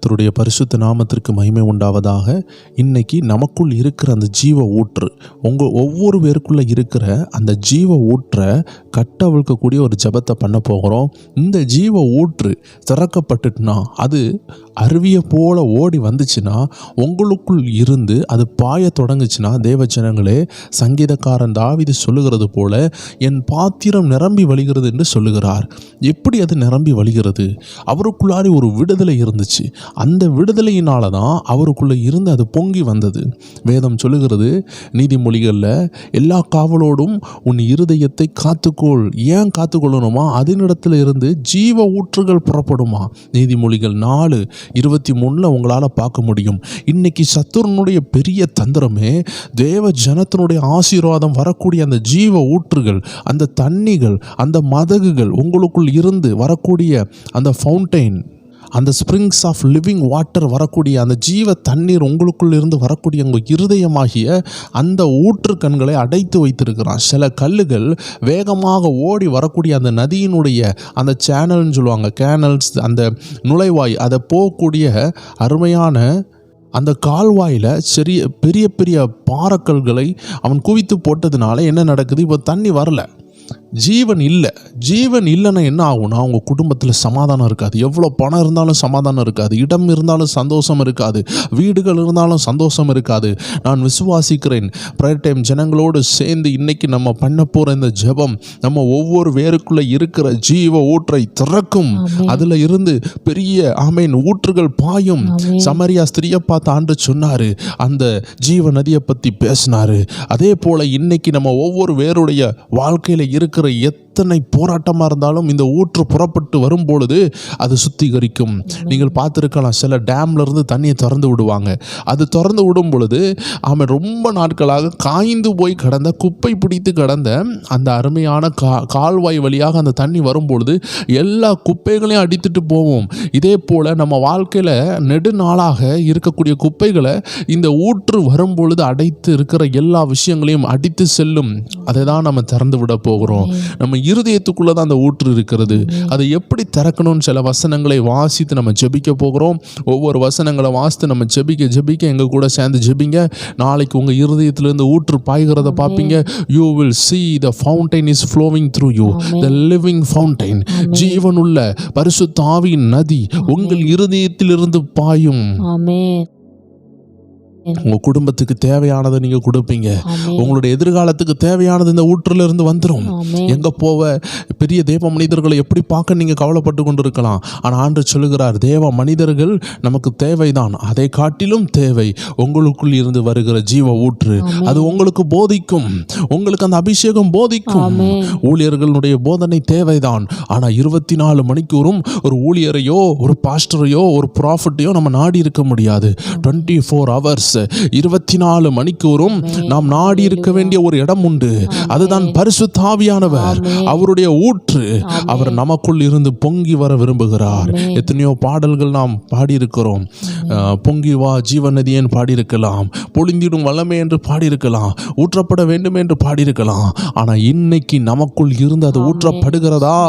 கர்த்தருடைய பரிசுத்த நாமத்திற்கு மகிமை உண்டாவதாக. இன்னைக்கு நமக்குள் இருக்கிற அந்த ஜீவ ஊற்று, ஒவ்வொரு பேருக்குள்ள இருக்கிற அந்த ஜீவ ஊற்றை கட்டவிழ்க்கக்கூடிய ஒரு ஜெபத்தை பண்ண போகிறோம். இந்த ஜீவ ஊற்று திறக்கப்பட்டுட்டுனா, அது அருவியை போல ஓடி வந்துச்சுன்னா, உங்களுக்குள் இருந்து அது பாய தொடங்குச்சுன்னா, தேவஜனங்களே, சங்கீதக்காரன் தாவீது சொல்லுகிறது போல என் பாத்திரம் நிரம்பி வழிகிறது என்று சொல்லுகிறார். எப்படி அது நிரம்பி வழிகிறது? அவருக்குள்ளாரி ஒரு விடுதலை இருந்துச்சு. அந்த விடுதலையினால தான் அவருக்குள்ள இருந்து அது பொங்கி வந்தது. வேதம் சொல்லுகிறது நீதிமொழிகளில், எல்லா காவலோடும் உன் இருதயத்தை காத்துக்கொள். ஏன் காத்துக்கொள்ளணுமா? அதனிடத்துல இருந்து ஜீவ ஊற்றுகள் புறப்படுமா. நீதிமொழிகள் 4:23 உங்களால் பார்க்க முடியும். இன்னைக்கு சத்துருனுடைய பெரிய தந்திரமே, தேவ ஜனத்தினுடைய ஆசீர்வாதம் வரக்கூடிய அந்த ஜீவ ஊற்றுகள், அந்த தண்ணிகள், அந்த மதகுகள், உங்களுக்குள் இருந்து வரக்கூடிய அந்த ஃபவுண்டைன், அந்த ஸ்ப்ரிங்ஸ் ஆஃப் லிவிங் வாட்டர் வரக்கூடிய அந்த ஜீவ தண்ணீர் உங்களுக்குள் இருந்து வரக்கூடிய உங்கள் இருதயமாகிய அந்த ஊற்று கண்களை அடைத்து வைத்திருக்கிறான். சில கல்லுகள் வேகமாக ஓடி வரக்கூடிய அந்த நதியினுடைய அந்த சேனல்னு சொல்லுவாங்க, கேனல்ஸ், அந்த நுழைவாய், அதை போகக்கூடிய அருமையான அந்த கால்வாயில் பெரிய பெரிய பாறைக்கல்களை அவன் குவித்து போட்டதுனால என்ன நடக்குது? இப்போ தண்ணி வரல, ஜீவன் இல்லை. ஜீவன் இல்லைன்னா என்ன ஆகும்னா, உங்கள் குடும்பத்தில் சமாதானம் இருக்காது. எவ்வளோ பணம் இருந்தாலும் சமாதானம் இருக்காது. இடம் இருந்தாலும் சந்தோஷம் இருக்காது. வீடுகள் இருந்தாலும் சந்தோஷம் இருக்காது. நான் விசுவாசிக்கிறேன், ப்ரேயர் டைம் ஜனங்களோடு சேர்ந்து இன்னைக்கு நம்ம பண்ண போகிற இந்த ஜெபம் நம்ம ஒவ்வொரு வேருக்குள்ளே இருக்கிற ஜீவ ஊற்றை திறக்கும். அதில் இருந்து பெரிய ஊற்றுகள் பாயும். சமரியா ஸ்திரியை பார்த்து ஆண்டு சொன்னார், அந்த ஜீவ நதியை பற்றி பேசினார். அதே போல் இன்னைக்கு நம்ம ஒவ்வொரு வேருடைய வாழ்க்கையில் இருக்கிற எத்தனை போராட்டமாக இருந்தாலும் இந்த ஊற்று புறப்பட்டு வரும்பொழுது அது சுத்திகரிக்கும். நீங்கள் பார்த்துருக்கலாம், சில டேம்ல இருந்து தண்ணியை திறந்து விடுவாங்க. அது திறந்து விடும் பொழுது ரொம்ப நாட்களாக காய்ந்து போய் கடந்த, குப்பை பிடித்து கடந்த அந்த அருமையான கால்வாய் வழியாக அந்த தண்ணி வரும்பொழுது எல்லா குப்பைகளையும் அடித்துட்டு போவோம். இதே போல் நம்ம வாழ்க்கையில் நெடுநாளாக இருக்கக்கூடிய குப்பைகளை இந்த ஊற்று வரும்பொழுது அடைத்து இருக்கிற எல்லா விஷயங்களையும் அடித்து செல்லும். அதை தான் நம்ம திறந்து விட போகிறோம். நம்ம இருதயத்துக்குள்ள தான் அந்த ஊற்று இருக்கிறது. அதை எப்படி திறக்கணும்னு சில வசனங்களை வாசித்து நம்ம ஜெபிக்க போகிறோம். ஒவ்வொரு வசனங்களை வாசித்து நம்ம ஜெபிக்க எங்க கூட சேர்ந்து ஜெபிங்க. நாளைக்கு உங்க இருதயத்திலிருந்து ஊற்று பாய்கிறத பார்ப்பீங்க. You will see the fountain is flowing through you, the living fountain. ஜீவனுள்ள பரிசுத்த ஆவியின் நதி உங்கள் இருதயத்திலிருந்து பாயும். ஆமென். உங்க குடும்பத்துக்கு தேவையானதை நீங்க கொடுப்பீங்க. உங்களுடைய எதிர்காலத்துக்கு தேவையானது இந்த ஊற்றுல இருந்து வந்துடும். எங்க போவ பெரிய தேவ மனிதர்களை எப்படி பார்க்க நீங்க கவலைப்பட்டு கொண்டு இருக்கலாம். ஆனா ஆண்டவர் சொல்லுகிறார், தேவ மனிதர்கள் நமக்கு தேவைதான், அதை காட்டிலும் தேவை உங்களுக்குள் இருந்து வருகிற ஜீவ ஊற்று. அது உங்களுக்கு போதிக்கும், உங்களுக்கு அந்த அபிஷேகம் போதிக்கும். ஊழியர்களுடைய போதனை தேவைதான். ஆனா 24 மணிக்கூறும் ஒரு ஊழியரையோ, ஒரு பாஸ்டரையோ, ஒரு ப்ராஃபட்டையோ நம்ம நாடி இருக்க முடியாது. 24 hours, 24 மணிக்கூறும் நாம் நாடி இருக்க வேண்டிய ஒரு இடம் உண்டு. அதுதான் பரிசுத்த ஆவியானவர், அவருடைய ஊற்று. அவர் நமக்குள் இருந்து பொங்கி வர விரும்புகிறார். எத்தனையோ பாடல்கள் நாம் பாடியிருக்கிறோம். பொங்கி வா ஜீவநதியேன் பாடியிருக்கலாம், பொழிந்திடும் வல்லமை என்று பாடியிருக்கலாம், ஊற்றப்பட வேண்டும் என்று பாடியிருக்கலாம். ஆனா இன்னைக்கு நமக்குள் இருந்து அது ஊற்றப்படுகிறதா?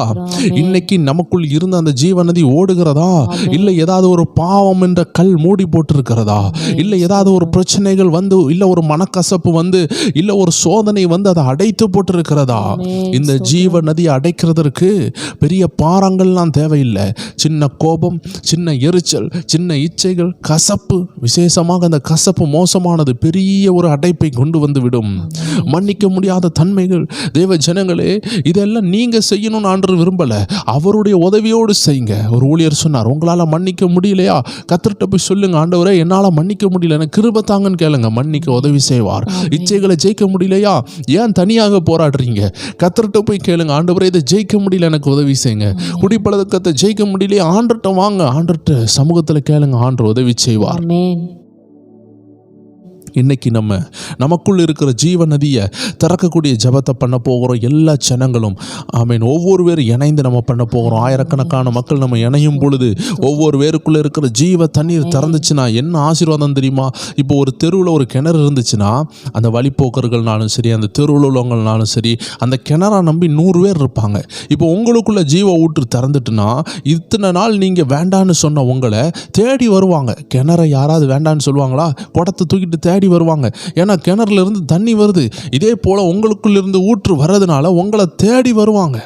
இன்னைக்கு நமக்குள் இருந்து அந்த ஜீவநதி ஓடுகிறதா? இல்லை ஏதாவது ஒரு பாவம் என்ற கல் மூடி போட்டிருக்கிறதா? இல்லை ஏதாவது ஒரு பிரச்சனைகள் வந்து, இல்ல ஒரு மனக்கசப்பு வந்து, இல்ல ஒரு சோதனை வந்து அதை அடைத்து போட்டிருக்கிறதா? இந்த ஜீவ நதியை அடைக்கிறதற்கு பெரிய பாறங்கள்லாம் தேவையில்லை. சின்ன கோபம், சின்ன எரிச்சல், சின்ன இச்சைகள், கசப்பு, விசேஷமாக அந்த கசப்பு மோசமானது பெரிய ஒரு அடைப்பை கொண்டு வந்து விடும். மன்னிக்க முடியாத தன்மைகள். தேவ ஜனங்களே, இதெல்லாம் நீங்க செய்யணும்னு ஆண்டவர் விரும்பல, அவருடைய உதவியோடு செய்யுங்க. ஒரு ஊழியர் சொன்னார், உங்களால மன்னிக்க முடியலையா, கர்த்தர்ட்ட போய் சொல்லுங்க, ஆண்டவரே என்னால மன்னிக்க முடியல, எனக்கு கிருபை தாங்கன்னு கேளுங்க, மன்னிக்க உதவி செய்வார். இச்சைகளை ஜெயிக்க முடியலையா, ஏன் தனியாக போராடுறீங்க, கர்த்தர்ட்ட போய் கேளுங்க, ஆண்டவரே இதை ஜெயிக்க முடியல, எனக்கு உதவி செய்யுங்க. குடிப்பழக்கத்தை ஜெயிக்க முடியலையா, ஆண்டர்ட்ட வாங்க, ஆண்டர்ட்ட சமூகத்தில் கேளுங்க, ஆண்டவர் உதவி செய்வார். இன்னைக்கு நமக்குள் இருக்கிற ஜீவ நதியை திறக்கக்கூடிய ஜெபத்தை பண்ண போகிறோம். எல்லா ஜனங்களும் ஆமீன் ஒவ்வொரு பேரும் இணைந்து நம்ம பண்ண போகிறோம். ஆயிரக்கணக்கான மக்கள் நம்ம இணையும் பொழுது ஒவ்வொரு பேருக்குள்ளே இருக்கிற ஜீவ தண்ணீர் திறந்துச்சுன்னா என்ன ஆசீர்வாதம் தெரியுமா? இப்போ ஒரு தெருவில் ஒரு கிணறு இருந்துச்சுன்னா அந்த வழிப்போக்கர்கள்னாலும் சரி, அந்த தெருவில் உள்ளவங்கள்னாலும் சரி, அந்த கிணறை நம்பி 100 பேர் இருப்பாங்க. இப்போ உங்களுக்குள்ள ஜீவ ஊற்று திறந்துட்டுனா இத்தனை நாள் நீங்கள் வேண்டான்னு சொன்ன உங்களை தேடி வருவாங்க. கிணறை யாராவது வேண்டான்னு சொல்லுவாங்களா? குடத்தை தூக்கிட்டு தேடி வருவாங்க. ஏன்னா கிணறுல இருந்து தண்ணி வருது. இதே போல உங்களுக்குள்ள இருந்து ஊற்று வர்றதுனால உங்களை தேடி வருவாங்க.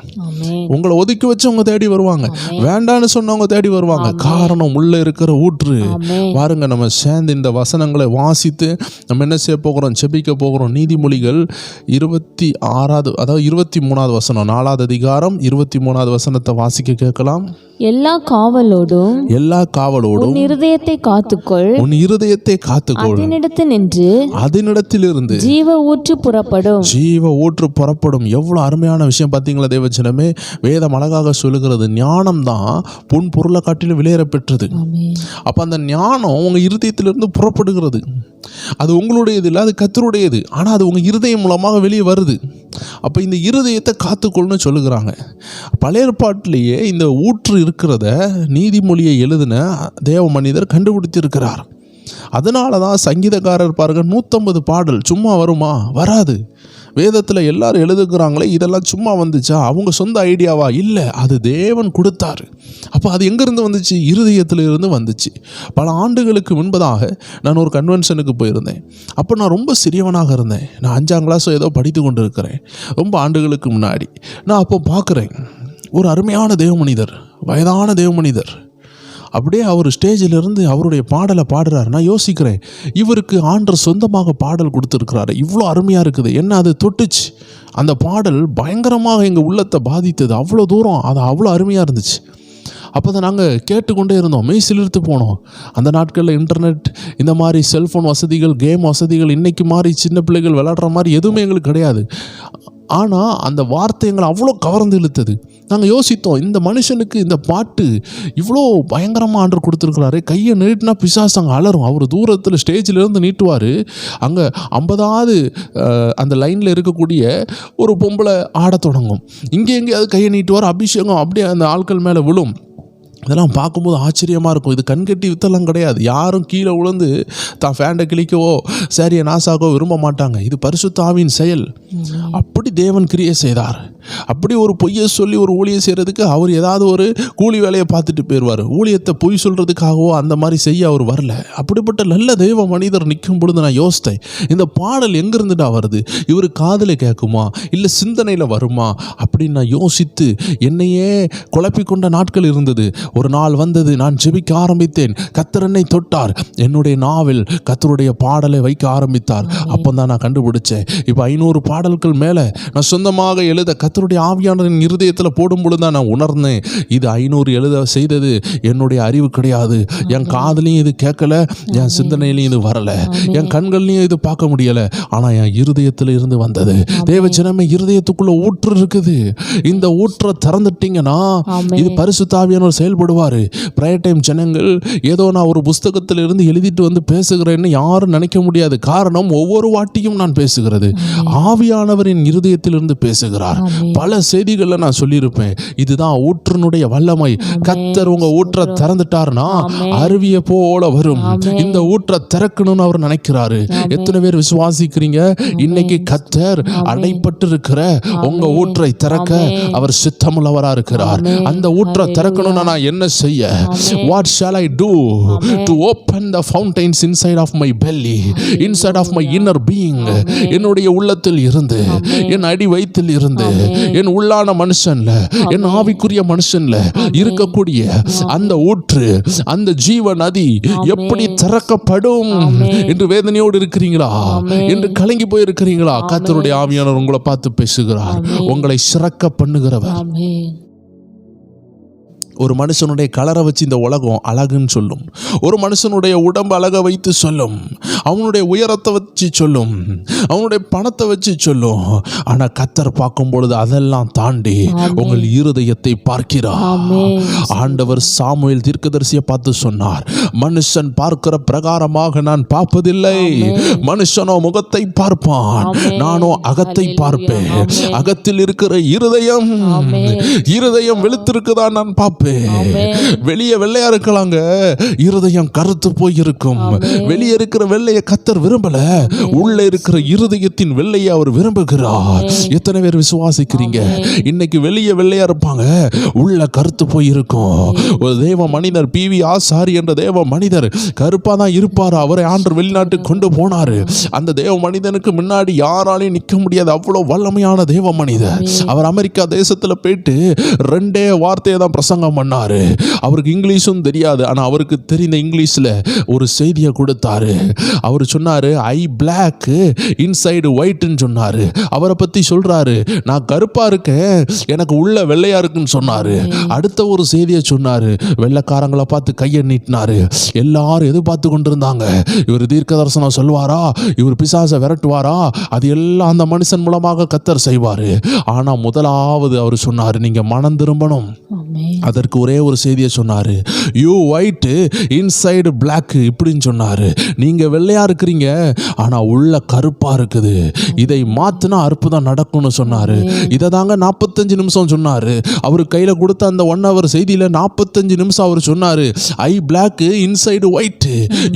உங்களை ஒதுக்கி வச்சவங்க தேடி வருவாங்க. வேண்டான்னு சொன்னவங்க தேடி வருவாங்க. காரணம் உள்ள இருக்கிற ஊற்று. பாருங்க, நம்ம சேர்ந்து இந்த வசனங்களை வாசித்து நம்ம என்ன செய்ய போகிறோம்? ஜெபிக்க போகிறோம். நீதிமொழிகள் 26 அதாவது 23வது வசனம், 4வது அதிகாரம் 23வது வசனத்தை வாசிக்க கேட்கலாம். எல்லா காவலோடும் உன் இருதயத்தை காத்துக்கொள், அதனிடத்திலிருந்து ஜீவ ஊற்று புறப்படும். எவ்வளவு அருமையான விஷயம் பார்த்தீங்களா தேவஜனமே? வேதம் அழகாக சொல்லுகிறது, ஞானம் தான் பொன் பொருளை காட்டிலும் விலையேற பெற்றது. அப்ப அந்த ஞானம் உங்க இருதயத்திலிருந்து புறப்படுகிறது. அது உங்களுடையது இல்லை, அது கர்த்தருடையது. ஆனா அது உங்க இருதயம் மூலமாக வெளியே வருது. அப்ப இந்த இருதயத்தை காத்துக்கொள்னு சொல்லுகிறாங்க. பழைய ஏற்பாட்டிலேயே இந்த ஊற்று இருக்கிறத நீதிமொழியை எழுதின தேவ மனிதர் கண்டுபிடித்திருக்கிறார். அதனால தான் சங்கீதக்காரர் பாருங்க 150 பாடல் சும்மா வருமா? வராது. வேதத்தில் எல்லாரும் எழுதுகிறாங்களே, இதெல்லாம் சும்மா வந்துச்சா? அவங்க சொந்த ஐடியாவா? இல்லை, அது தேவன் கொடுத்தாரு. அப்போ அது எங்கேருந்து வந்துச்சு? இருதயத்தில் இருந்து வந்துச்சு. பல ஆண்டுகளுக்கு முன்பதாக நான் ஒரு கன்வென்ஷனுக்கு போயிருந்தேன். அப்போ நான் ரொம்ப சிறியவனாக இருந்தேன். நான் 5ஆம் கிளாஸோ ஏதோ படித்து கொண்டு இருக்கிறேன். ரொம்ப ஆண்டுகளுக்கு முன்னாடி நான் அப்போ பார்க்குறேன், ஒரு அருமையான தேவமனிதர், வயதான தேவமனிதர். அப்படியே அவர் ஸ்டேஜிலிருந்து அவருடைய பாடலை பாடுறாரு. நான் யோசிக்கிறேன், இவருக்கு ஆண்டவர் சொந்தமாக பாடல் கொடுத்துருக்கிறாரு. இவ்வளோ அருமையாக இருக்குது. என்ன அது தொட்டுச்சு. அந்த பாடல் பயங்கரமாக எங்கள் உள்ளத்தை பாதித்தது. அவ்வளோ தூரம் அது அவ்வளோ அருமையாக இருந்துச்சு. அப்போ தான் நாங்கள் கேட்டுக்கொண்டே இருந்தோம், மெய் சிலிர்த்து போனோம். அந்த நாட்களில் இன்டர்நெட், இந்த மாதிரி செல்ஃபோன் வசதிகள், கேம் வசதிகள் இன்றைக்கி மாதிரி சின்ன பிள்ளைகள் விளையாடுற மாதிரி எதுவுமே எங்களுக்கு கிடையாது. ஆனால் அந்த வார்த்தை எங்களை அவ்வளோ கவர்ந்து இழுத்தது. நாங்கள் யோசித்தோம், இந்த மனுஷனுக்கு இந்த பாட்டு இவ்வளோ பயங்கரமாக ஆண்டவர் கொடுத்துருக்கிறாரு. கையை நீட்டினா பிசாசு அங்கே அலரும். அவர் தூரத்தில் ஸ்டேஜிலேருந்து நீட்டுவார். அங்கே 50வது அந்த லைனில் இருக்கக்கூடிய ஒரு பொம்பளை ஆட தொடங்கும். இங்கே எங்கேயாவது கையை நீட்டுவார். அபிஷேகம் அப்படியே அந்த ஆட்கள் மேலே விழும். இதெல்லாம் பார்க்கும்போது ஆச்சரியமாக இருக்கும். இது கண்கட்டி வித்தெல்லாம் கிடையாது. யாரும் கீழே விழுந்து தான் ஃபேண்டை கிழிக்கவோ சரியை நாசாக்கவோ விரும்ப மாட்டாங்க. இது பரிசுத்த ஆவியின் செயல். அப்படி தேவன் கிரியை செய்தார். அப்படி ஒரு பொய்யை சொல்லி ஒரு ஊழியை செய்கிறதுக்கு அவர் ஏதாவது ஒரு கூலி வேலையை பார்த்துட்டு போயிடுவார். ஊழியத்தை பொய் சொல்கிறதுக்காகவோ அந்த மாதிரி செய்ய அவர் வரல. அப்படிப்பட்ட நல்ல தெய்வ மனிதர் நிற்கும் பொழுது நான் யோசித்தேன், இந்த பாடல் எங்கிருந்துடா வருது? இவர் காதில் கேட்குமா இல்லை சிந்தனையில் வருமா அப்படின்னு நான் யோசித்து என்னையே குழப்பிக்கொண்ட நாட்கள் இருந்தது. ஒரு நாள் வந்தது, நான் ஜெபிக்க ஆரம்பித்தேன். கர்த்தர் என்னை தொட்டார். என்னுடைய நாவில் கர்த்தருடைய பாடலை வைக்க ஆரம்பித்தார். அப்போ தான் நான் கண்டுபிடிச்சேன், இப்போ 500 பாடல்கள் மேலே நான் சொந்தமாக எழுத கர்த்தருடைய ஆவியானவரின் இருதயத்தில் போடும் பொழுது தான் நான் உணர்ந்தேன், இது 500 எழுத செய்தது என்னுடைய அறிவு கிடையாது. என் காதுலையும் இது கேட்கல, என் சிந்தனையிலையும் இது வரலை, என் கண்கள்லையும் இது பார்க்க முடியலை. ஆனால் என் இருதயத்தில் இருந்து வந்தது. தேவ ஜனமே, இருதயத்துக்குள்ள ஊற்று இருக்குது. இந்த ஊற்றை திறந்துட்டீங்கன்னா இது பரிசுத்த ஆவியானவர் செயல்படுவார். பிரையர் டைம் ஜனங்கள் ஏதோ நான் ஒரு புஸ்தகத்தில் இருந்து எழுதிட்டு வந்து பேசுகிறேன்னு யாரும் நினைக்க முடியாது. காரணம், ஒவ்வொரு வாட்டியும் நான் பேசுகிறது ஆவியானவரின் இருதயத்திலிருந்து பேசுகிறார். பல செய்திகளில் நான் சொல்லியிருப்பேன், இதுதான் ஊற்றினுடைய வல்லமை. கர்த்தர் உங்க ஊற்றை திறந்துட்டார்னா அருவியை போல வரும். இந்த ஊற்றை திறக்கணும்னு அவர் நினைக்கிறாரு. எத்தனை பேர் விசுவாசிக்கிறீங்க? இன்னைக்கு கர்த்தர் அடைப்பட்டு இருக்கிற உங்க ஊற்றை திறக்க அவர் சித்தமுள்ளவரா இருக்கிறார். அந்த ஊற்றை திறக்கணும்னா நான் என்ன செய்ய? What shall I do to open the fountains inside of my belly, inside of my inner being? என்னுடைய உள்ளத்தில் இருந்து, என் அடி வயிற்றில் இருந்து, என் உள்ளான மனுஷன்ல, என் ஆவிக்குரிய மனுஷன்ல இருக்கக்கூடிய அந்த ஊற்று, அந்த ஜீவ நதி எப்படி திறக்கப்படும் என்று வேதனையோடு இருக்கிறீங்களா? என்று கலங்கி போய் இருக்கிறீங்களா? கர்த்தருடைய ஆவியானவர் உங்களை பார்த்து பேசுகிறார். உங்களை சிறக்க பண்ணுகிறவர். ஒரு மனுஷனுடைய கலரை வச்சு இந்த உலகம் அழகுன்னு சொல்லும். ஒரு மனுஷனுடைய உடம்பு அழகை வைத்து சொல்லும். அவனுடைய உயரத்தை வச்சு சொல்லும். அவனுடைய பணத்தை வச்சு சொல்லும். ஆனால் கர்த்தர் பார்க்கும் பொழுது அதெல்லாம் தாண்டி உங்கள் இருதயத்தை பார்க்கிறார். ஆண்டவர் சாமுவேல் தீர்க்கதரிசியை பார்த்து சொன்னார், மனுஷன் பார்க்கிற பிரகாரமாக நான் பார்ப்பதில்லை. மனுஷனோ முகத்தை பார்ப்பான், நானோ அகத்தை பார்ப்பேன். அகத்தில் இருக்கிற இருதயம் வெளுத்திருக்குதான் நான் பார்ப்பேன். வெளியே வெள்ளையா இருக்கலாங்க, இருதயம் கருத்து போய் இருக்கும். வெளியே இருக்கிற வெள்ளைய கர்த்தர் விரும்பல, உள்ள இருக்கிற இருதயத்தின் வெள்ளையை அவர் விரும்புகிறார். எத்தனை பேர் விசுவாசிக்கிறீங்க? இன்னைக்கு வெளியே வெள்ளையா இருப்பாங்க, உள்ள கருத்து போய் இருக்கும். ஒரு தேவ மனிதர் PV ஆசாரி என்ற தேவ மனிதர் கருப்பா தான் இருப்பார். அவரை ஆண்டவர் வெளிநாட்டுக்கு கொண்டு போனாரு. அந்த தேவ மனிதனுக்கு முன்னாடி யாராலையும் நிற்க முடியாது, அவ்வளவு வல்லமையான தேவ மனிதர். அவர் அமெரிக்கா தேசத்துல போயிட்டு 2 வார்த்தையை தான் பிரசங்கம் பண்ணாரு. அவருக்கு இங்கிலீஷும் தெரியாது, ஆனா அவருக்கு தெரிந்த இங்கிலீஷ்ல ஒரு செய்தியை கொடுத்தாரு. அவர் சொன்னாரு, ஐ பிளாக் இன்சைடு ஒயிட்னு சொன்னாரு. அவரை பத்தி சொல்றாரு, நான் கருப்பா இருக்கேன், எனக்கு உள்ள வெள்ளையா இருக்குன்னு சொன்னாரு. அடுத்த ஒரு செய்தியை சொன்னாரு, வெள்ளைக்காரங்களை பார்த்து கையை நீட்டினாரு. எல்லாரும் எதிர்பார்த்து கொண்டிருந்தாங்க, இவர் தீர்க்க தரிசனம் சொல்வாரா, இவர் பிசாசை விரட்டுவாரா, அது எல்லாம் அந்த மனுஷன் மூலமாக கர்த்தர் செய்வாரு. ஆனா முதலாவது அவர் சொன்னாரு, நீங்க மனம் திரும்பணும். அதற்கு ஒரே ஒரு செய்தியை சொன்னாரு, யூ ஒயிட் இன்சைடு பிளாக் இப்படின்னு சொன்னாரு. நீங்க வெள்ளையா இருக்கிறீங்க, ஆனா உள்ள கருப்பா இருக்குது. இதை மாத்தினா அற்புதம் நடக்கும்னு சொன்னாரு. இதை தாங்க 45 நிமிஷம் சொன்னாரு. அவரு கையில கொடுத்த அந்த 1 hour செய்தியில 45 நிமிஷம் அவர் சொன்னாரு, I black inside white,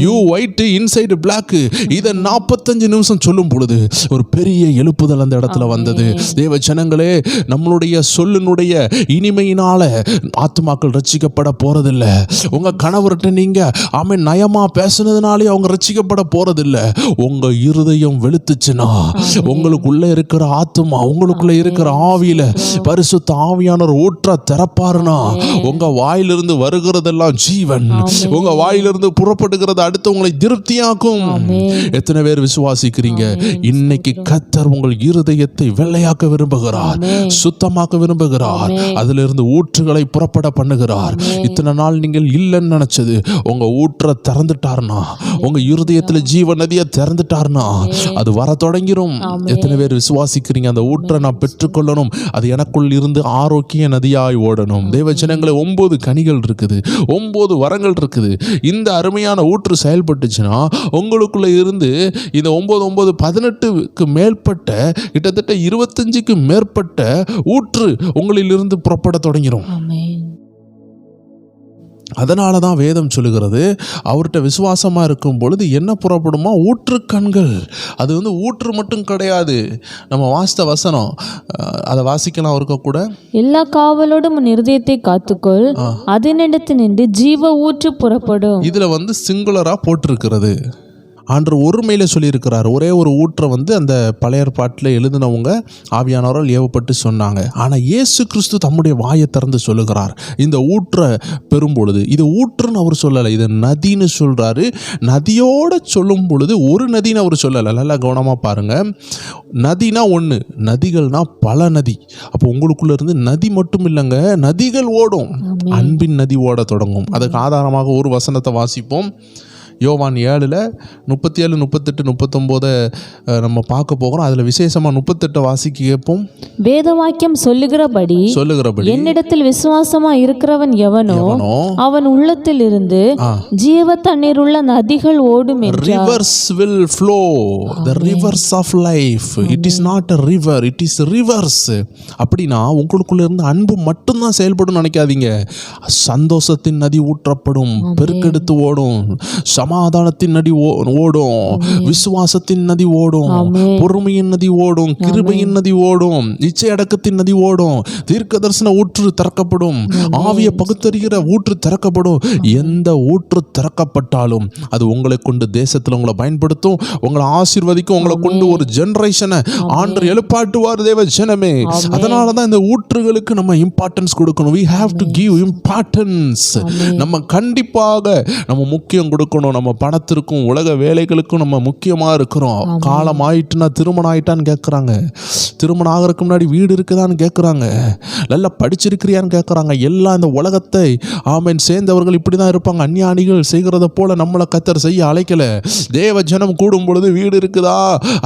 you white inside black. இதை 45 நிமிஷம் சொல்லும் பொழுது ஒரு பெரிய எழுப்புதல் அந்த இடத்துல வந்தது. தேவ ஜனங்களே, நம்மளுடைய சொல்லினுடைய இனிமையினால ஆத்துமாக்கள் ரட்சிக்கப்பட போறதில்ல. உங்க கணவர்கிட்ட நீங்க ஆமென் நயமா பேசுனதுனாலே அவங்க ரட்சிக்கப்பட போறதில்ல. உங்க இருதயம் வெளுத்துச்சுன்னா, உங்களுக்குள்ள இருக்கிற ஆத்துமா, உங்களுக்குள்ள இருக்கிற ஆவியில பரிசுத்த ஆவியானவர் ஊற்ற திறப்பாருனா, உங்க வாயிலிருந்து வருகிறதெல்லாம் ஜீவன், உங்க வாயிலிருந்து புறப்படுகிறது அடுத்தவங்களை திருப்தியாக்கும். எத்தனை பேர் விசுவாசிக்கிறீங்க? இன்னைக்கு கர்த்தர் உங்கள் இருதயத்தை வெள்ளையாக்க விரும்புகிறார், சுத்தமாக்க விரும்புகிறார். அதிலிருந்து ஊற்றுகளை புறப்பட பண்ணுகிறார். இத்தனை நாள் நீங்கள் இல்லைன்னு நினைச்சது உங்க ஊற்ற திறந்துட்டார்னா, உங்க இருதயத்தில் ஜீவ நதியை திறந்துட்டார்னா அது வர தொடங்கிரும். எத்தனை பேர் விசுவாசிக்கிறீங்க? அந்த ஊற்றை நான் பெற்றுக்கொள்ளணும், அது எனக்குள் இருந்து ஆரோக்கிய நதியாய் ஓடணும். தேவ ஜனங்களே, 9 கனிகள் இருக்குது, 9 வரங்கள் இருக்குது. இந்த அருமையான ஊற்று செயல்பட்டுச்சுன்னா உங்களுக்குள்ள இருந்து இந்த 9 9 18க்கு மேற்பட்ட, கிட்டத்தட்ட 25க்கு மேற்பட்ட ஊற்று உங்களிலிருந்து புறப்பட தொடங்கிடும். அதனால தான் வேதம் சொல்லுகிறது, அவர்கிட்ட விசுவாசமாக இருக்கும் பொழுது என்ன புறப்படுமா? ஊற்று கண்கள். அது ஊற்று மட்டும் கிடையாது. நம்ம வாசித்த வசனம், அதை வாசிக்கலாம் இருக்க கூட. எல்லா காவலோடும் உன் இருதயத்தை காத்துக்கொள், அதனிடத்து நின்று ஜீவ ஊற்று புறப்படும். இதில் சிங்குலராக போட்டிருக்கிறது. ஆண்டவர் ஒருமையில சொல்லியிருக்கிறார். ஒரே ஒரு ஊற்றை அந்த பழைய ஏற்பாட்டில் எழுதினவங்க ஆவியானவரால் ஏவப்பட்டு சொன்னாங்க. ஆனால் இயேசு கிறிஸ்து தம்முடைய வாயை திறந்து சொல்லுகிறார். இந்த ஊற்றை பெறும் பொழுது, இது ஊற்றுன்னு அவர் சொல்லலை, இது நதின்னு சொல்றாரு. நதியோட சொல்லும் பொழுது ஒரு நதின்னு அவர் சொல்லலை. நல்லா கவனமாக பாருங்க. நதினா ஒன்று, நதிகள்னா பல நதி. அப்போ உங்களுக்குள்ள இருந்து நதி மட்டும் இல்லைங்க, நதிகள் ஓடும். அன்பின் நதி ஓட தொடங்கும். அதுக்கு ஆதாரமாக ஒரு வசனத்தை வாசிப்போம். யோவான் 7 37 38 39 நம்ம பார்க்க போகிறோம். அதில் விசேஷமாக 38 வாசிக்க கேட்போம். வேத வாக்கியம் சொல்லுகிறபடி என்னிடத்தில் விசுவாசமா இருக்கிறவன் எவனோ அவன் உள்ளத்தில் இருந்து ஜீவ தண்ணீர் உள்ள நதிகள் ஓடும். Rivers will flow, the rivers of life. It is not a river, it is rivers. அப்படின்னா உங்களுக்குள்ள இருந்து அன்பு மட்டும்தான் செயல்படும் நினைக்காதீங்க. சந்தோஷத்தின் நதி ஊற்றப்படும், பெருக்கெடுத்து ஓடும், சமாதானத்தின் நதி ஓடும், விசுவாசத்தின் நதி ஓடும், பொறுமையின் நதி ஓடும், கிருபையின் நதி ஓடும், இச்சை அடக்கத்தின் நதி ஓடும், தீர்க்க தரிசன ஊற்று திறக்கப்படும், ஆவியை பகுத்தறிகிற ஊற்று திறக்கப்படும். எந்த ஊற்று திறக்கப்பட்டாலும் அது உங்களை கொண்டு தேசத்தில் உங்களை பயன்படுத்தும், உங்களை ஆசீர்வதிக்கும், உங்களை கொண்டு ஒரு ஜெனரேஷனை ஆண்டவர் எழுப்பாட்டுவார். தேவ ஜனமே, அதனால தான் இந்த ஊற்றுகளுக்கு நம்ம இம்பார்ட்டன்ஸ் கொடுக்கணும். we have to give importance. நம்ம கண்டிப்பாக நம்ம முக்கியம் கொடுக்கணும். நம்ம பணத்திற்கும் உலக வேலைகளுக்கும் நம்ம முக்கியமாக இருக்கிறோம். காலம் ஆயிட்டுனா திருமணம் ஆயிட்டான்னு கேட்குறாங்க, திருமணம் ஆகிறதுக்கு முன்னாடி வீடு இருக்குதான்னு கேட்குறாங்க, நல்லா படிச்சிருக்கிறியான்னு கேட்குறாங்க. எல்லாம் இந்த உலகத்தை ஆமென் சேர்ந்தவர்கள் இப்படி தான் இருப்பாங்க. அஞ்ஞானிகள் செய்கிறத போல நம்மளை கர்த்தர் செய்ய அழைக்கல. தேவ ஜனம் கூடும் பொழுது வீடு இருக்குதா,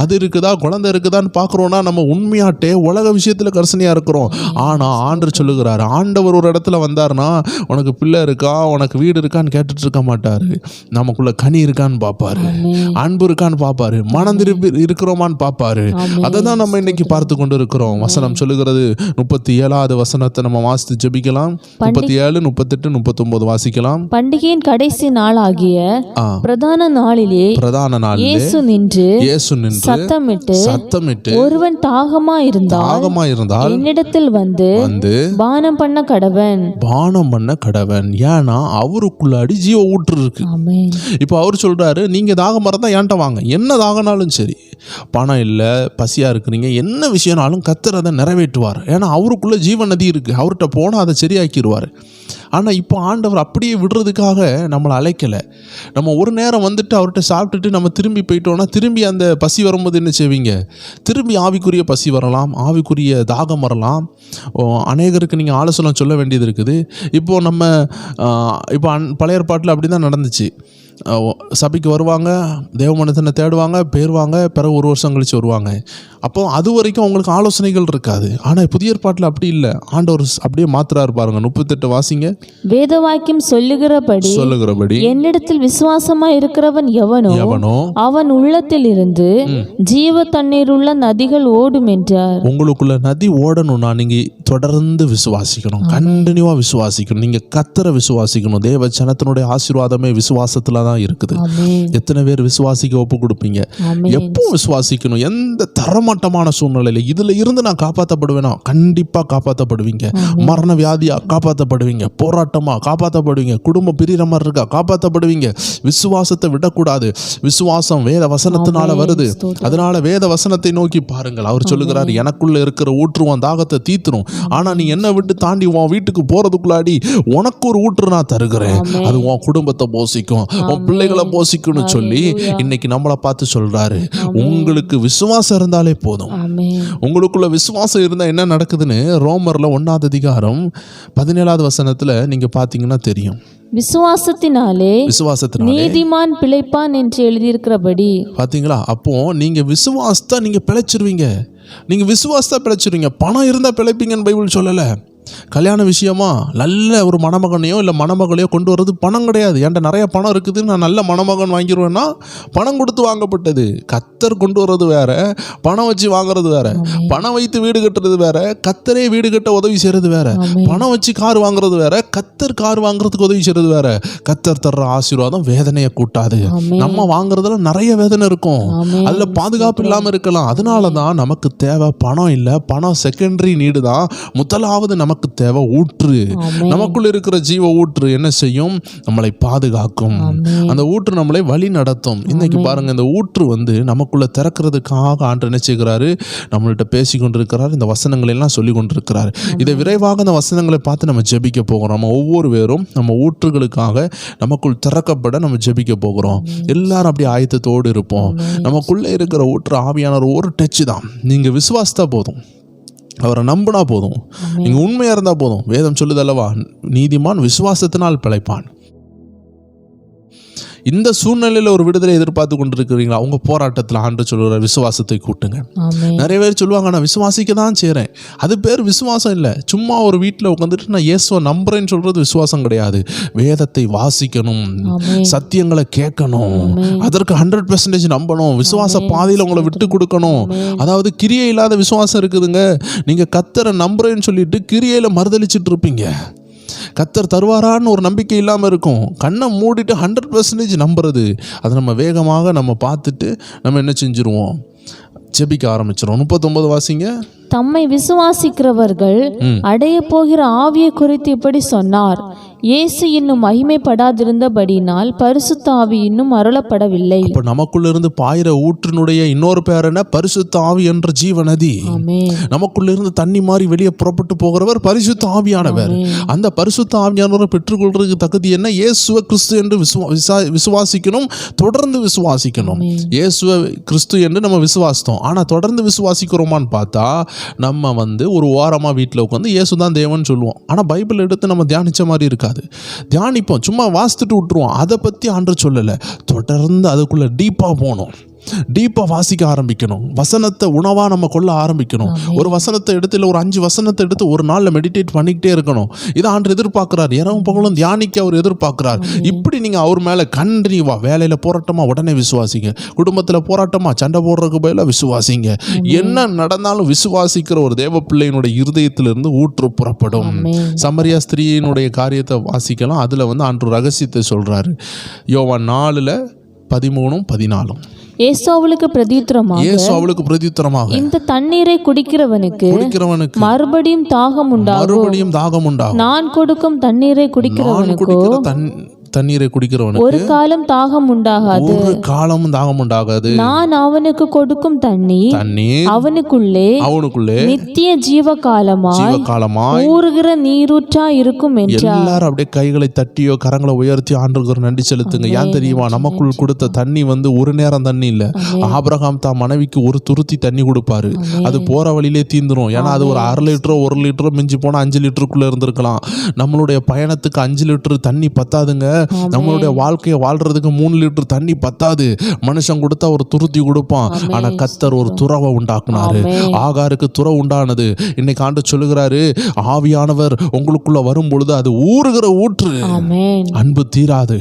அது இருக்குதா, குழந்தை இருக்குதான்னு பார்க்குறோன்னா நம்ம உண்மையாட்டே உலக விஷயத்தில் கர்சனையாக இருக்கிறோம். ஆனால் ஆண்டவர் சொல்லுகிறார், ஆண்டவர் ஒரு இடத்துல வந்தார்னா உனக்கு பிள்ளை இருக்கா, உனக்கு வீடு இருக்கான்னு கேட்டுட்டு இருக்க மாட்டார். நமக்குள்ள கனி இருக்கான்னு பார்ப்பாரு, அன்பு இருக்கான்னு பார்ப்பாரு, மனம் திருப்பி இருக்கிறோமான்னு பார்ப்பாரு. அதை தான் நம்ம இன்னைக்கு பார்த்து கொண்டு இருக்கிறோம். வசனம் சொல்லுகிறது 37வது வசனத்தை நம்ம வாசித்து ஜெபிக்கலாம். 37, 38, 39 வாசிக்கலாம். பண்டிகையின் கடைசி நாள் ஆகிய பிரதான நாளிலே இயேசு நின்று சத்தமிட்டு ஒருவன் தாகமா இருந்தால் என்னிடத்தில் வந்து பானம் பண்ண கடவன். ஏன்னா அவருக்குள்ளாடி ஜீவ ஊற்று இருக்கு. இப்போ அவர் சொல்றாரு, நீங்க தாகமா இருந்தா என்கிட்ட வாங்க, என்ன தாகனாலும் சரி, பணம் இல்லை, பசியா இருக்கிறீங்க, என்ன விஷயம்னாலும் கர்த்தர் அதை நிறைவேற்றுவார். ஏன்னா அவருக்குள்ள ஜீவ நதி இருக்கு, அவர்கிட்ட போனால் அதை சரியாக்கிடுவார். ஆனால் இப்போ ஆண்டவர் அப்படியே விடுறதுக்காக நம்மளை அழைக்கலை. நம்ம ஒரு நேரம் வந்துட்டு அவர்கிட்ட சாப்பிட்டுட்டு நம்ம திரும்பி போயிட்டோம்னா திரும்பி அந்த பசி வரும்போது என்ன செய்வீங்க? திரும்பி ஆவிக்குரிய பசி வரலாம், ஆவிக்குரிய தாகம் வரலாம். அநேகருக்கு நீங்கள் ஆலோசனை சொல்ல வேண்டியது இருக்குது. இப்போது நம்ம பழைய ஏற்பாட்டில் அப்படி தான் நடந்துச்சு. சபைக்கு வருவாங்க, தேவ மனிதனை தேடுவாங்க, போயிடுவாங்க, பிறகு ஒரு வருஷம் கழிச்சு வருவாங்க. அப்போ அது வரைக்கும் அவங்களுக்கு ஆலோசனைகள் இருக்காது. ஆனால் புதிய ஏற்பாட்டில் அப்படி இல்லை, ஆண்டவர் அப்படியே மாத்துறாரு பாருங்க. 38 வாசிங்க. வேத வாக்கியம் சொல்லுகிறபடி என்னிடத்தில் விசுவாசமா இருக்கிறவன் எவனோ அவன் உள்ளத்தில் இருந்து ஜீவ தண்ணீர் உள்ள நதிகள் ஓடும் என்றார். உங்களுக்குள்ள நதி ஓடணும்னா நீங்க தொடர்ந்து விசுவாசிக்கணும், கண்டினியூவா விசுவாசிக்கணும். நீங்க கர்த்தரை விசுவாசிக்கணும். தேவ ஜனத்தினுடைய ஆசீர்வாதமே விசுவாசத்துல தான் இருக்குது. எத்தனை பேர் விசுவாசிக்க ஒப்பு கொடுப்பீங்க? எப்போ விசுவாசிக்கணும்? எந்த தரமட்டமான சூழ்நிலையில இதுல இருந்து நான் காப்பாற்றப்படுவேனா? கண்டிப்பா காப்பாற்றப்படுவீங்க. மரண வியாதியா காப்பாற்றப்படுவீங்க, போராட்டமா காப்பாற்றப்படுவீங்க, குடும்ப பிரிகிற மாதிரி இருக்கா காப்பாற்றப்படுவீங்க. விசுவாசத்தை விடக்கூடாது. விசுவாசம் வேத வசனத்தினால வருது. அதனால வேத வசனத்தை நோக்கி பாருங்கள். அவர் சொல்லுகிறார், எனக்குள்ள இருக்கிற ஊற்றுவான் தாகத்தை தீத்துரும். ஆனா நீ என்ன விட்டு தாண்டி உன் வீட்டுக்கு போறதுக்குள்ளாடி உனக்கு ஒரு ஊற்று நான் தருகிறேன், அது உன் குடும்பத்தை போசிக்கும், உன் பிள்ளைகளை போசிக்கும்னு சொல்லி இன்னைக்கு நம்மளை பார்த்து சொல்றாரு. உங்களுக்கு விசுவாசம் இருந்தாலே போதும். உங்களுக்குள்ள விசுவாசம் இருந்தா என்ன நடக்குதுன்னு ரோமர்ல 1வது அதிகாரம் 17வது வசனத்துல நீங்க பாத்தீங்கன்னா தெரியும். விசுவாசத்தினாலே நீதிமான் பிழைப்பான் என்று எழுதியிருக்கிறபடி. பாத்தீங்களா? அப்போ நீங்க விசுவாசத்தா நீங்க பிழைச்சிருவீங்க. நீங்க விசுவாசத்தா பிழைச்சிருவீங்க. பணம் இருந்தா பிழைப்பீங்கன்னு பைபிள் சொல்லல. கல்யாண விஷயமா நல்ல ஒரு மணமகனையோ இல்லை மணமகளையோ கொண்டு வர்றது பணம் கிடையாது. என்கிட்ட நிறைய பணம் இருக்குது, நான் நல்ல மணமகன் வாங்கிடுவேன்னா பணம் கொடுத்து வாங்கப்பட்டது. கர்த்தர் கொண்டு வர்றது வேற, பணம் வச்சு வாங்குறது வேற. பணம் வைத்து வீடு கட்டுறது வேற, கர்த்தரே வீடு கட்ட உதவி செய்யறது வேற. பணம் வச்சு கார் வாங்குறது வேற, கர்த்தர் கார் வாங்குறதுக்கு உதவி செய்யறது வேற. கர்த்தர் தர்ற ஆசீர்வாதம் வேதனையை கூட்டாது. நம்ம வாங்குறதுல நிறைய வேதனை இருக்கும், அதுல பாதுகாப்பு இல்லாம இருக்கலாம். அதனாலதான் நமக்கு தேவை பணம் இல்லை, பணம் செகண்டரி நீடு தான். முதலாவது நமக்கு தேவை ஊற்று. நமக்குள்ள இருக்கிற ஜீவ ஊற்று என்ன செய்யும்? நம்மளை பாதுகாக்கும். அந்த ஊற்று நம்மளை வழி நடத்தும். இன்னைக்கு பாருங்க, இந்த ஊற்று நமக்குள்ள திறக்கிறதுக்காக ஆண்டு என்ன செய்கிறாரு? நம்மள்கிட்ட பேசி கொண்டிருக்கிறார், இந்த வசனங்களை எல்லாம் சொல்லி கொண்டிருக்கிறார். இதை விரைவாக அந்த வசனங்களை பார்த்து நம்ம ஜெபிக்க போகிறோம். நம்ம ஒவ்வொரு பேரும் நம்ம ஊற்றுகளுக்காக நமக்குள் திறக்கப்பட நம்ம ஜெபிக்க போகிறோம். எல்லாரும் அப்படி ஆயத்தத்தோடு இருப்போம். நமக்குள்ள இருக்கிற ஊற்று ஆவியானவர் ஒரு டச் தான். நீங்க விசுவாசித்தா போதும், அவரை நம்பினா போதும், நீங்க உண்மையா இருந்தா போதும். வேதம் சொல்லுதல்லவா, நீதிமான் விசுவாசத்தினால் பிழைப்பான். இந்த சூழ்நிலையில் ஒரு விடுதலை எதிர்பார்த்து கொண்டிருக்கிறீங்களா? உங்க போராட்டத்தில் ஆண்டு சொல்லுற விசுவாசத்தை கூட்டுங்க. நிறைய பேர் சொல்லுவாங்க, நான் விசுவாசிக்க தான் செய்கிறேன். அது பேர் விசுவாசம் இல்லை. சும்மா ஒரு வீட்டில் உட்காந்துட்டு நான் இயேசுவை நம்புறேன்னு சொல்றது விசுவாசம் கிடையாது. வேதத்தை வாசிக்கணும், சத்தியங்களை கேட்கணும், அதற்கு 100% நம்பணும், விசுவாச பாதையில் உங்களை விட்டு கொடுக்கணும். அதாவது கிரியை இல்லாத விசுவாசம் இருக்குதுங்க. நீங்க கர்த்தரை நம்புறேன்னு சொல்லிட்டு கிரியையில மறுதளிச்சிட்டு இருப்பீங்க. கர்த்தர் தருவாரான்னு ஒரு நம்பிக்கை இல்லாமல் இருக்கும். கண்ணை மூடிட்டு 100% நம்புறது. அதை நம்ம வேகமாக நம்ம பார்த்துட்டு நம்ம என்ன செஞ்சிருவோம்? ஜெபிக்க ஆரம்பிச்சிடும். 39 வாசிங்க. தம்மை விசுவாசிக்கிறவர்கள் அடைய போகிற ஆவியை குறித்து இப்படி சொன்னார், இயேசு இன்னும் மகிமைப்படாதிருந்தபடினால் பரிசுத்த ஆவி இன்னும் அருளப்படவில்லை. அப்ப நமக்குள்ள இருந்து பாயிர ஊற்றினுடைய இன்னொரு பேர் என்ன? பரிசுத்த ஆவி என்ற ஜீவ நதி. ஆமென். நமக்குள்ள இருந்து தண்ணி மாதிரி வெளியே புறப்பட்டு போகிறவர் பரிசுத்த ஆவியானவர். அந்த பரிசுத்த ஆவியானவரை பெற்றுக்கொள்றதுக்கு தகுதி என்ன? இயேசுவ கிறிஸ்து என்று விசுவாசிக்கணும், தொடர்ந்து விசுவாசிக்கணும். இயேசுவ கிறிஸ்து என்று நம்ம விசுவாசித்தோம், ஆனா தொடர்ந்து விசுவாசிக்கிறோமான்னு பார்த்தா நம்ம ஒரு ஓரமா வீட்டில் உட்காந்து இயேசுதான் தேவன் சொல்லுவோம். ஆனா பைபிள் எடுத்து நம்ம தியானிச்ச மாதிரி இருக்காது. தியானிப்போம், சும்மா வாசித்துட்டு விட்டுருவோம். அதை பத்தி ஆண்டவர் சொல்லலை. தொடர்ந்து அதுக்குள்ள டீப்பா போகணும், டீப்பாக வாசிக்க ஆரம்பிக்கணும். வசனத்தை உணவாக நம்ம கொள்ள ஆரம்பிக்கணும். ஒரு வசனத்தை எடுத்து இல்லை ஒரு 5 வசனத்தை எடுத்து ஒரு நாளில் மெடிடேட் பண்ணிக்கிட்டே இருக்கணும். இதை ஆண்டு எதிர்பார்க்குறார். இரவும் பகலும் தியானிக்க அவர் எதிர்பார்க்குறார். இப்படி நீங்கள் அவர் மேலே கண்டினியூவா, வேலையில் போராட்டமாக உடனே விசுவாசிங்க, குடும்பத்தில் போராட்டமாக சண்டை போடுறதுக்கு பதிலாக விசுவாசிங்க. என்ன நடந்தாலும் விசுவாசிக்கிற ஒரு தேவ பிள்ளையினுடைய இருதயத்திலிருந்து ஊற்று புறப்படும். சமரியா ஸ்திரீயினுடைய காரியத்தை வாசிக்கலாம். அதில் ஆண்டு ரகசியத்தை சொல்கிறாரு. யோவான் 4:13-14. இயேசு அவளுக்கு பிரதியுத்தரமாக, இந்த தண்ணீரை குடிக்கிறவனுக்கு மறுபடியும் தாகம் உண்டாகும். நான் கொடுக்கும் தண்ணீரை குடிக்கிறவனுக்கு தண்ணீரை குடிக்கிறவனுக்கு ஒரு காலம் தாகம் உண்டாகாது. நான் அவனுக்கு கொடுக்கும் தண்ணீர் அவனுக்குள்ளே நித்திய ஜீவ காலமாய் ஊறுகிற நீரூற்றா இருக்கும் என்றார். எல்லாரும் அப்படியே கைகளை தட்டியோ கரங்களை உயர்த்தி ஆண்டவருக்கு நன்றி செலுத்துங்க. ஏன் தெரியுமா? நமக்குள் கொடுத்த தண்ணி ஒரு நேரம் தண்ணி இல்ல. ஆபிரகாம் தான் மனைவிக்கு ஒரு துருத்தி தண்ணி கொடுப்பாரு. அது போற வழியிலே தீந்துரும். ஏன்னா அது ஒரு 1/2 லிட்டரோ 1 லிட்டரோ மிஞ்சி போனா 5 லிட்டருக்குள்ள இருந்திருக்கலாம். நம்மளுடைய பயணத்துக்கு 5 லிட்டர் தண்ணி பத்தாதுங்க. நம்மளுடைய வாழ்க்கையை வாழ்றதுக்கு 3 லிட்டர் தண்ணி பத்தாது. மனுஷன் கொடுத்தா ஒரு துருத்தி கொடுப்பான். ஆனா கர்த்தர் ஒரு துறவை உண்டாக்குனாரு. ஆகாருக்கு துறவு உண்டானது. இன்னைக்கு ஆண்டு சொல்லுகிறாரு, ஆவியானவர் உங்களுக்குள்ள வரும் பொழுது அது ஊறுகிற ஊற்று. அன்பு தீராது,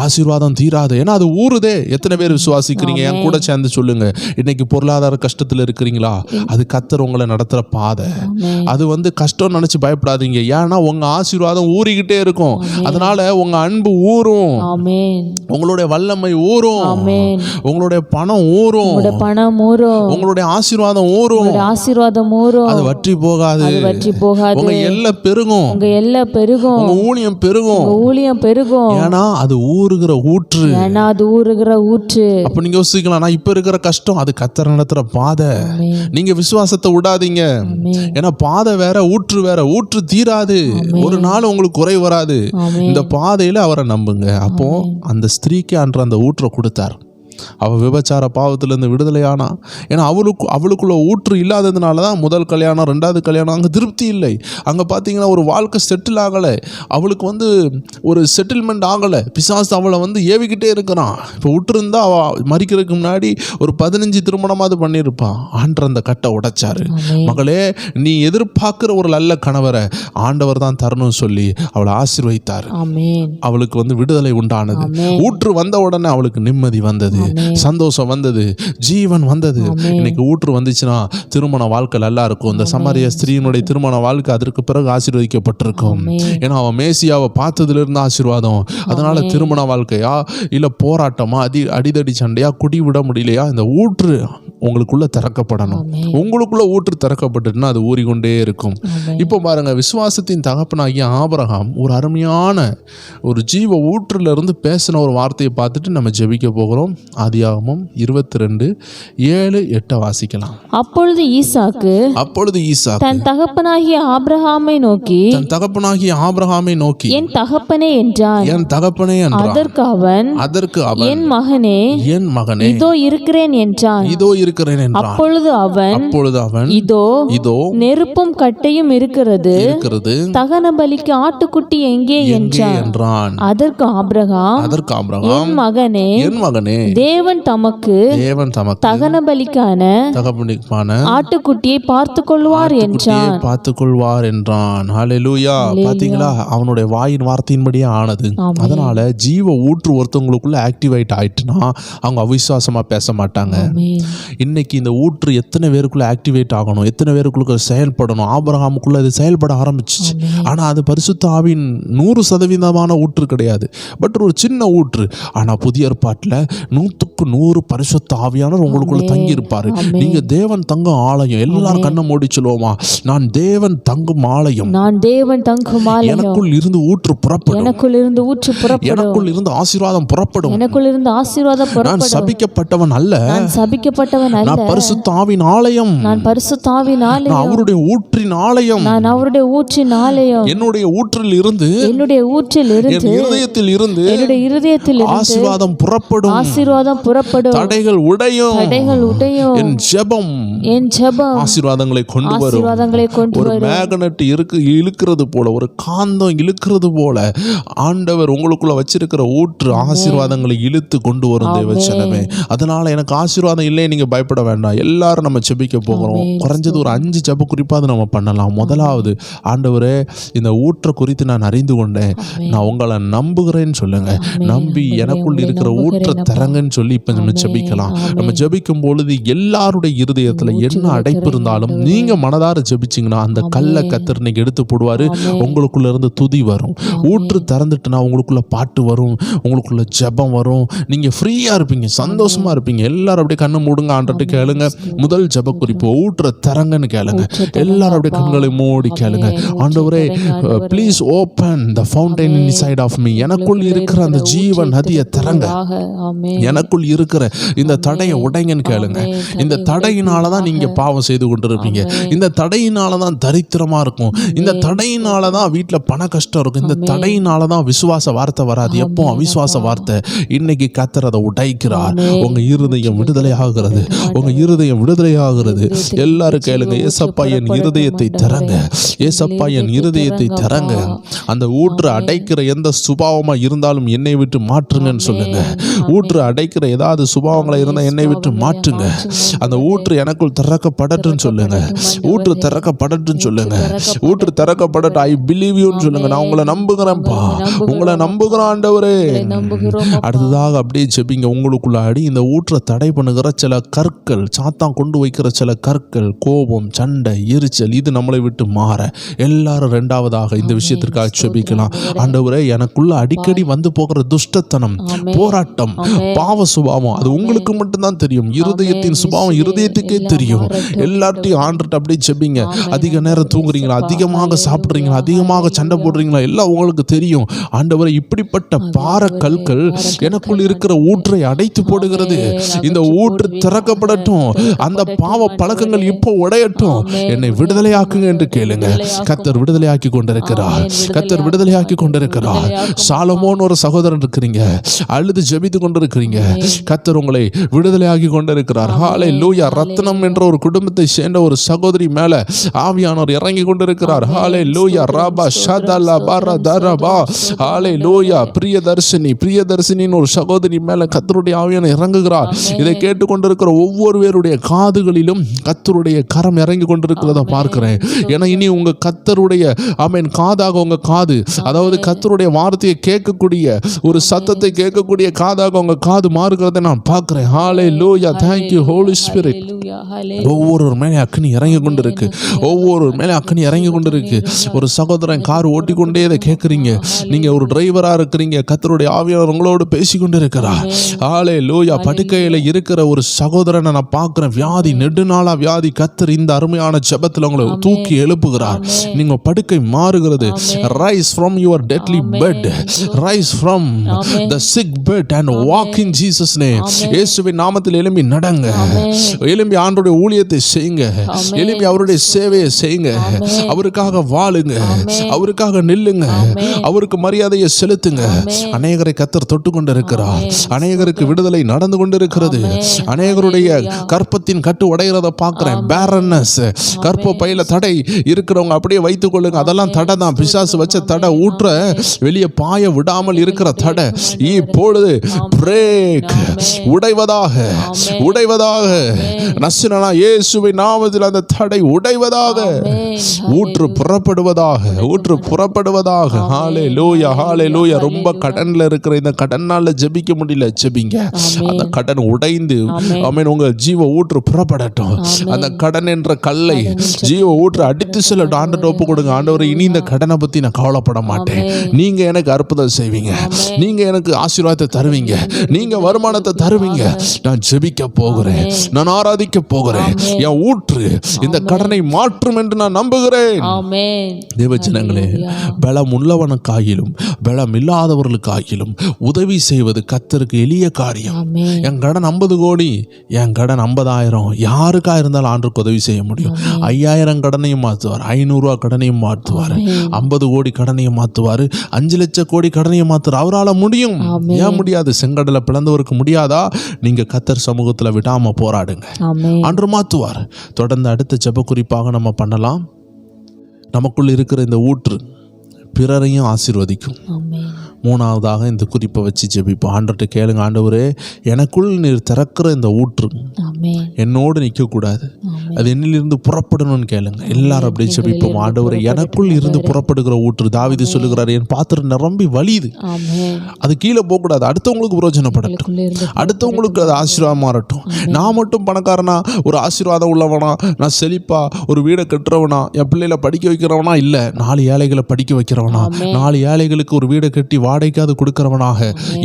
ஆசீர்வாதம் தீராது. ஏன்னா அது ஊறுதே. எத்தனை பேர் விசுவாசிக்கிறீங்க? என் கூட சேர்ந்து சொல்லுங்க. இன்னைக்கு பொருளாதார கஷ்டத்தில் இருக்கிறீங்களா? அது கர்த்தர் உங்களை நடத்துற பாதை. அது கஷ்டம் நினைச்சு பயப்படாதீங்க. ஏன்னா உங்க ஆசீர்வாதம் ஊறிக்கிட்டே இருக்கும். அதனால உங்க அன்பு ஊறும், உங்களுடைய வல்லமை ஊறும், உங்களுடைய பணம் ஊறும், உங்களுடைய ஆசீர்வாதம் ஊறும். அது வற்றி போகாது. உங்க எல்லை பெருகும், உங்க ஊழியம் பெருகும். ஏன்னா அது ஊறுகிற ஊற்று. அப்ப நீங்க யோசிக்கலாம், நான் இப்ப இருக்கிற கஷ்டம் அது கர்த்தர் நடத்துற பாதை. நீங்க விசுவாசத்தை விடாதீங்க. ஏன்னா பாதை வேற, ஊற்று வேற. ஊற்று தீராது, ஒரு நாள் உங்களுக்கு குறை வராது. இந்த பாதையில அவரை நம்புங்க. அப்போ அந்த ஸ்திரீக்கு அன்று அந்த ஊற்றை கொடுத்தார். அவள் விபச்சார பாவத்திலிருந்து விடுதலையானா. ஏன்னா அவளுக்குள்ள ஊற்று இல்லாததுனால தான் முதல் கல்யாணம், 2வது கல்யாணம் அங்கே திருப்தி இல்லை. அங்கே பார்த்தீங்கன்னா ஒரு வாழ்க்கை செட்டில் ஆகலை. அவளுக்கு ஒரு செட்டில்மெண்ட் ஆகலை. பிசாசு அவளை ஏவிக்கிட்டே இருக்கிறான். இப்போ விட்டுருந்தா அவள் மறிக்கிறதுக்கு முன்னாடி ஒரு 15 திருமணமாவது பண்ணியிருப்பான். ஆண்டவர் அந்த கட்டை உடைச்சாரு. மகளே, நீ எதிர்பார்க்கிற ஒரு நல்ல கணவரை ஆண்டவர் தான் தரணும் சொல்லி அவளை ஆசீர்வதித்தார். அவளுக்கு விடுதலை உண்டானது. ஊற்று வந்த உடனே அவளுக்கு நிம்மதி வந்தது, சந்தோஷம் வந்தது, ஜீவன் வந்தது. இன்னைக்கு ஊற்று வந்துச்சுன்னா திருமண வாழ்க்கை நல்லா இருக்கும். இந்த சமாரிய ஸ்திரீயினுடைய திருமண வாழ்க்கை அதற்கு பிறகு ஆசீர்வதிக்கப்பட்டிருக்கும். ஏன்னா அவன் மேசியாவை பார்த்ததுல இருந்து ஆசீர்வாதம். அதனால திருமண வாழ்க்கையா இல்ல போராட்டமா, அடிதடி சண்டையா, குடி விட முடியலையா, இந்த ஊற்று உங்களுக்குள்ள திறக்கப்படணும். உங்களுக்குள்ள ஊற்று திறக்கப்பட்டுன்னா அது ஊறிக்கொண்டே இருக்கும். இப்போ பாருங்க, விசுவாசத்தின் தகப்பனாகிய ஆபிரகாம் ஒரு அருமையான ஒரு ஜீவ ஊற்றுல இருந்து பேசின ஒரு வார்த்தையை பார்த்துட்டு நம்ம ஜெபிக்க போகிறோம். ஆதியாகமம் 22:7-8 வாசிக்கலாம். அப்பொழுது ஈசாக்கு தன் தகப்பனாகிய ஆபிரகாமை நோக்கி என் தகப்பனே என்றான். அதற்கு அவன் என் மகனே இதோ இருக்கிறேன் என்றான். அப்பொழுது அவன் இதோ நெருப்பும் கட்டையும் இருக்கிறது, தகன பலிக்கு ஆட்டுக்குட்டி எங்கே என்றான். அதற்கு ஆபிரகாம் என் மகனே தேவன் தமக்கு தகன பலிக்கான ஆட்டுக்குட்டியை பார்த்துக் கொள்வார் என்றான். ஹல்லேலூயா. பாத்தீங்களா, அவனுடைய வாயின் வார்த்தையின்படியே ஆனது. அதனால ஜீவ ஊற்று ஒருத்தவங்களுக்குள்ள ஆக்டிவேட் ஆயிட்டுனா அவங்க அவிசுவாசமா பேச மாட்டாங்க. இன்னைக்கு இந்த ஊற்று எத்தனை பேருக்குள்ள ஆக்டிவேட் ஆகணும், எத்தனை பேருக்குள்ள செயல்படணும். ஆபிரகாமுக்குள்ள அது செயல்பட ஆரம்பிச்சிச்சு. ஆனா அது பரிசுத்த ஆவியின் 100% ஊற்று கிடையாது, பட் ஒரு சின்ன ஊற்று. ஆனா புதிய ஏற்பாட்டில் 100% 100க்கு 100 பரிசுத்த ஆவியானவர் உங்களுக்குள்ள தங்கி இருப்பாரு. நீங்க தேவன் தங்கும் ஆலயம். எல்லாரும் கண்ணை மூடி சொல்லுவோமா, நான் தேவன் தங்கும் ஆலயம், நான் தேவன் தங்கும் ஆலயம், எனக்குள் இருந்து ஊற்று புறப்படும், எனக்குள் இருந்து ஊற்று புறப்படும், எனக்குள் இருந்து ஆசீர்வாதம் புறப்படும், எனக்குள் இருந்து ஆசீர்வாதம் புறப்படும், நான் சபிக்கப்பட்டவன் அல்ல, நான் சபிக்கப்பட்டவன் அல்ல, நான் பரிசுத்த ஆவியின் ஆலயம், நான் பரிசுத்த ஆவியின் ஆலயம், நான் அவருடைய ஊற்றின் ஆலயம், நான் அவருடைய ஊற்றின் ஆலயம், என்னுடைய ஊற்றில் இருந்து, என்னுடைய ஊற்றில் இருந்து, என் இருதயத்தில் இருந்து, என்னுடைய இருதயத்தில் இருந்து ஆசீர்வாதம் புறப்படும், ஆசீர்வாதம் புறப்படும், தடைகள் உடையும், தடைகள் உடையும், என் ஜெபம் ஆசீர்வாதங்களை கொண்டு வரும். ஆசீர்வாதங்களை கொண்டு ஒரு மேக்னெட் இழுக்கிறது போல, ஒரு காந்தம் இழுக்கிறது போல ஆண்டவர் உங்களுக்குள்ள வச்சிருக்கிற ஊற்று ஆசீர்வாதங்களை இழுத்து கொண்டு வரும் தேவச்சனமே. அதனால எனக்கு ஆசீர்வாதம் இல்லை நீங்க பயப்பட வேண்டாம். எல்லாரும் நம்ம ஜெபிக்க போகிறோம். குறைஞ்சது ஒரு 5 ஜெப குறிப்பாவது நம்ம பண்ணலாம். முதலாவது, ஆண்டவரே இந்த ஊற்றை குறித்து நான் அறிந்து கொண்டேன், நான் உங்களை நம்புகிறேன்னு சொல்லுங்க. நம்பி எனக்குள் இருக்கிற ஊற்றை தரங்கன்னு சொல்லி இப்ப நம்ம ஜெபிக்கலாம். நம்ம ஜெபிக்கும் பொழுது எல்லாருடைய இருதயத்துல என்ன அடைப்பு இருந்தாலும் நீங்க மனதார ஜெபிச்சிங்கன்னா அந்த கல்லை கத்தர் இன்னைக்கு எடுத்து போடுவாரு. உங்களுக்குள்ள இருந்து துதி வரும். ஊற்று திறந்துட்டுனா உங்களுக்குள்ள பாட்டு வரும், உங்களுக்குள்ள ஜெபம் வரும். நீங்க ஃப்ரீயா இருப்பீங்க, சந்தோஷமா இருப்பீங்க. எல்லாரும் அப்படியே கண்ணை மூடுங்க, ஆண்டவர்ட்ட கேளுங்க. முதல் ஜெப குறிப்பு, ஊற்று தரங்கன்னு கேளுங்க. எல்லாரும் அப்படியே கண்களை மூடி கேளுங்க. ஆண்டவரே, please open the fountain inside of me. எனக்குள் இருக்கிற அந்த ஜீவ நதியை திறங்க. எனக்குள் இருக்கிற இந்த தடையை உடைங்கன்னு கேளுங்க. இந்த தடையினால தான் நீங்க பாவம் செய்து கொண்டிருப்பீங்க. இந்த தடையினால தான் தரித்திரமா இருக்கும். இந்த தடையினால தான் வீட்டில் பண கஷ்டம் இருக்கும். இந்த தடையினால தான் விசுவாச வார்த்தை வராது. எப்போ அவிசுவாச வார்த்தை. இன்னைக்கு கர்த்தர் அதை உடைக்கிறார். உங்க இருதயம் விடுதலை ஆகிறது. உங்க இருதயம் விடுதலை ஆகிறது. எல்லாரும் கேளுங்க, ஏசப்பா என் இருதயத்தை திறங்க, ஏசப்பா என் இருதயத்தை திறங்க. அந்த ஊற்று அடைக்கிற எந்த சுபாவமா இருந்தாலும் என்னை விட்டு மாற்றுங்கன்னு சொல்லுங்க. ஊற்று அடைக்கிற ஏதாவது சுபாவங்களா இருந்தா என்னை விட்டு மாற்றுங்க. அந்த ஊற்று எனக்குள் திறக்கப்படட்டுன்னு சொல்லுங்க. ஊற்று திறக்கப்படட்டுன்னு சொல்லுங்க. ஊற்று திறக்கப்படட்டும். ஐ பிலீவ் யூன்னு சொல்லுங்க. நான் உங்களை நம்புகிறேன்ப்பா, உங்களை நம்புகிறேன் ஆண்டவரே. அடுத்ததாக அப்படியே ஜெபிங்க. உங்களுக்குள்ள அடி இந்த ஊற்றை தடை பண்ணுகிற சில கற்கள், சாத்தான் கொண்டு வைக்கிற சில கற்கள், கோபம், சண்டை, எரிச்சல், இது நம்மளை விட்டு மாற எல்லாரும் இரண்டாவதாக இந்த விஷயத்திற்காக ஜெபிக்கலாம். ஆண்டவரே, எனக்குள்ள அடிக்கடி வந்து போகிற துஷ்டத்தனம், போராட்டம், பாவ சுபாவம், அது உங்களுக்கு மட்டும்தான் தெரியும். இருதயத்தின் சுபாவம் இருதயத்துக்கே தெரியும். எல்லார்ட்டையும் ஆண்டர்ட்ட அப்படியே ஜெபிங்க. அதிக நேரம் தூங்குறீங்களா, அதிகமாக சாப்பிட்றீங்களா, அதிகமாக சண்டை போடுறீங்களா, எல்லாம் உங்களுக்கு தெரியும். ஆண்டவரே, இப்படிப்பட்ட பார கற்கள் எனக்குள் இருக்கிற ஊற்றை அடைத்து போடுகிறது. இந்த ஊற்று திறக்கப்படட்டும். அந்த பாவ பழக்கங்கள் இப்போ உடையட்டும். என்னை விடுதலையாக்குங்க என்று கேளுங்க. கர்த்தர் விடுதலையாக்கி கொண்டிருக்கிறார். கர்த்தர் விடுதலையாக்கி கொண்டிருக்கிறார். சாலமோன் ஒரு சகோதரன் இருக்கிறீங்க, அழுது ஜெபித்து கொண்டிருக்கிறீங்க. கர்த்தர் உங்களை விடுதலையாக்கி கொண்டிருக்கிறார். ஹல்லேலூயா. ரத்னம் என்ற ஒரு குடும்பத்தை சேர்ந்த ஒரு சகோதரி மேல ஆவியானவர் இறங்கி கொண்டிருக்கிறார். ஹல்லேலூயா. ரபா ஷதலா பரதரபா. ஹல்லேலூயா. பிரியதர்ஷினின்னு ஒரு சகோதரி மேல கர்த்தருடைய ஆவியானவர் இறங்குகிறார். இதை கேட்டுக்கொண்டிருக்கிற ஒவ்வொருவருடைய காதுகளிலும் கர்த்தருடைய கரம் இறங்கி கொண்டிருக்கிறத பார்க்கிறேன். ஏன்னா இனி உங்க கர்த்தருடைய ஆமென் காதாக உங்க காது, அதாவது கர்த்தருடைய வார்த்தையை கேட்கக்கூடிய ஒரு சத்தத்தை கேட்கக்கூடிய காதாக உங்க காது மாறுகிறதை நான் பார்க்கிறேன். ஹல்லேலூயா. Thank you Holy Spirit. ஒவ்வொரு மேலே அக்கினி இறங்கி கொண்டிருக்கு. ஒவ்வொரு மேலே அக்கினி இறங்கி கொண்டிருக்கு. ஒரு சகோதரன் கார் ஓட்டிக்கொண்டே இதை கேட்குறீங்க. நீங்க ஒரு டிரைவரா இருக்கிறீங்க. கர்த்தருடைய ஆவியானவர் உங்களோடு பேசிக்கொண்டு இருக்கிறார். ஹல்லேலூயா. படுக்கையில இருக்கிற ஒரு சகோதரனை நான் பார்க்கிறேன். வியாதி, நெடுநாளா வியாதி. கர்த்தர் இந்த அருமையான ஜெபத்தில் உங்களை தூக்கி எழுப்புகிறார். நீங்க படுக்கை மாறுகிறது. Rise from your deadly bed, rise from the sick bed and walk in Jesus name. இயேசுவின் நாமத்தில் எழும்பி நடங்க. எழும்பி ஆண்டவருடைய ஊழியத்தை செய்யுங்க. எழும்பி அவருடைய சேவையை செய்யுங்க. அவருக்காக வாழுங்க. அவருக்காக நில்லுங்க. அவருக்கு மரியாதையை செலுத்துங்க. அநேகரை கர்த்தர் தொட்டு கொண்டிருக்கிறார். அநேகருக்கு விடுதலை நடந்து கொண்டிருக்கிறது. அநேகருடைய கற்பத்தின் கட்டு உடைகிறத பார்க்கிறேன். பேரன்னஸ், கற்ப பையில தடை இருக்கிறவங்க அப்படியே வைத்துக் கொள்ளுங்க. அதெல்லாம் தடை தான். பிசாசு வச்ச தடை, ஊற்ற வெளியே பாய விடாமல் இருக்கிற தடை இப்பொழுது பிரேக், உடைவதாக, உடைவதாக. நசரேயனான இயேசுவின் நாமத்தில் அந்த தடை உடைவதாக. ஊற்று புறப்படுவதாக, ஊற்று புறப்படுவதாக. ஹல்லேலூயா, ஹல்லேலூயா. ரொம்ப கடன்ல இருக்கிற இந்த கடனால ஜெபிக்க முடியல, ஜெபிங்க. அந்த கடன் உடைந்து ஆமென் உங்க ஜீவ ஊற்று புறப்படட்டும். அந்த கடன் என்ற கல்லை ஜீவ ஊற்று அடித்து செல்லட்டும். ஆண்டவர்ட்ட ஒப்பு கொடுங்க. ஆண்டவரே, இனி இந்த கடனை பத்தி நான் கவலைப்பட மாட்டேன். நீங்க எனக்கு அற்புதம் செய்வீங்க. நீங்க எனக்கு ஆசீர்வாதத்தை தருவீங்க. நீங்க வருமானம் வருமானத்தை தருவீங்க. நான் ஜெபிக்க போகிறேன், நான் ஆராதிக்க போகிறேன். என் ஊற்று இந்த கடனை மாற்றும் என்று நான் நம்புகிறேன். தேவஜனங்களே, பலம் உள்ளவனுக்காகிலும் பலம் இல்லாதவர்களுக்காகிலும் உதவி செய்வது கர்த்தருக்கு எளிய காரியம். என் கடன் 50 கோடி, என் கடன் 50,000, யாருக்கா இருந்தாலும் ஆண்டுக்கு உதவி செய்ய முடியும். 5,000 கடனையும் மாற்றுவார், 500 ரூபா கடனையும் மாற்றுவார், 50 கோடி கடனையும் மாற்றுவார், 5 லட்சம் கோடி கடனையும் மாற்றுவார். அவரால் முடியும். ஏன் முடியாது? செங்கடலை பிளந்தவருக்கு முடியாதா? நீங்க கர்த்தர் சமூகத்தில் விடாம போராடுங்க, ஆண்டு மாற்றுவார். தொடர்ந்து அடுத்த ஜெப குறிப்பாக நம்ம பண்ணலாம். நமக்குள் இருக்கிற இந்த ஊற்று பிறரையும் ஆசீர்வதிக்கும். மூணாவதாக இந்த குறிப்பை வச்சு ஜெபிப்போம். ஆண்டவர்கிட்ட கேளுங்க, ஆண்டவரே எனக்குள் நீர் திறக்கிற இந்த ஊற்று என்னோடு நிற்கக்கூடாது, அது என்னிலிருந்து புறப்படணும்னு கேளுங்க. எல்லாரும் அப்படியே ஜெபிப்போம். ஆண்டவரே எனக்குள் இருந்து புறப்படுகிற ஊற்று, தாவீது சொல்லுகிறார், என் பாத்திரம் நிரம்பி வலியுது, அது கீழே போகக்கூடாது, அடுத்தவங்களுக்கு பிரயோஜனப்படட்டும், அடுத்தவங்களுக்கு அது ஆசீர்வாதம் மாறட்டும். நான் மட்டும் பணக்காரனா, ஒரு ஆசீர்வாதம் உள்ளவனா, நான் செழிப்பா ஒரு வீடை கட்டுறவனா, என் பிள்ளைகளை படிக்க வைக்கிறவனா இல்லை, 4 ஏழைகளை படிக்க வைக்கிறவனா, 4 ஏழைகளுக்கு ஒரு வீடை கட்டி வாடகைக்காவது கொடுக்கிறவனாக,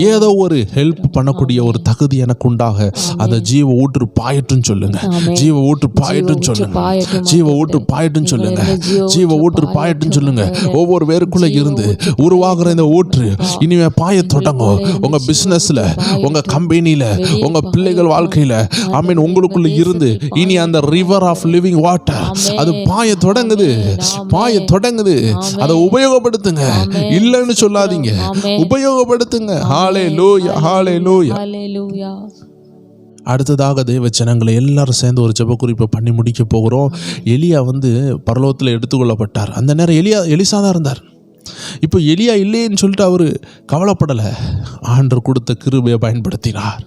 ஏதோ ஒரு ஹெல்ப் பண்ணக்கூடிய ஒரு தகுதி எனக்கு உண்டாக அந்த ஜீவ ஊற்று பாயட்டும் சொல்லுங்க. ஜீவ ஊற்று பாயட்டும் சொல்லுங்க. ஜீவ ஊற்று பாயட்டும் சொல்லுங்க. ஜீவ ஊற்று பாயட்டும் சொல்லுங்க. ஒவ்வொரு பேருக்குள்ள இருந்து உருவாகிற இந்த ஊற்று இனிமே பாய தொடங்கும். உங்க பிசினஸ்ல, உங்க கம்பெனில, உங்க பிள்ளைகள் வாழ்க்கையில, ஆமென், உங்களுக்குள்ள இருந்து இனி அந்த ரிவர் ஆஃப் லிவிங் வாட்டர் அது பாய தொடங்குது, பாய தொடங்குது. அதை உபயோகப்படுத்துங்க, இல்லைன்னு சொல்லாதீங்க, உபயோகப்படுத்துங்க. ஹல்லேலூயா, ஹல்லேலூயா. அடுத்ததாக தேவ ஜனங்களை எல்லாரும் சேர்ந்து ஒரு ஜெப குறிப்பை பண்ணி முடிக்க போகிறோம். எலியா பரலோகத்தில் எடுத்துக்கொள்ளப்பட்டார். அந்த நேரம் எலிசா தான் இருந்தார். இப்போ எலியா இல்லைன்னு சொல்லிட்டு அவர் கவலைப்படலை. ஆண்டவர் கொடுத்த கிருபையை பயன்படுத்தினார்.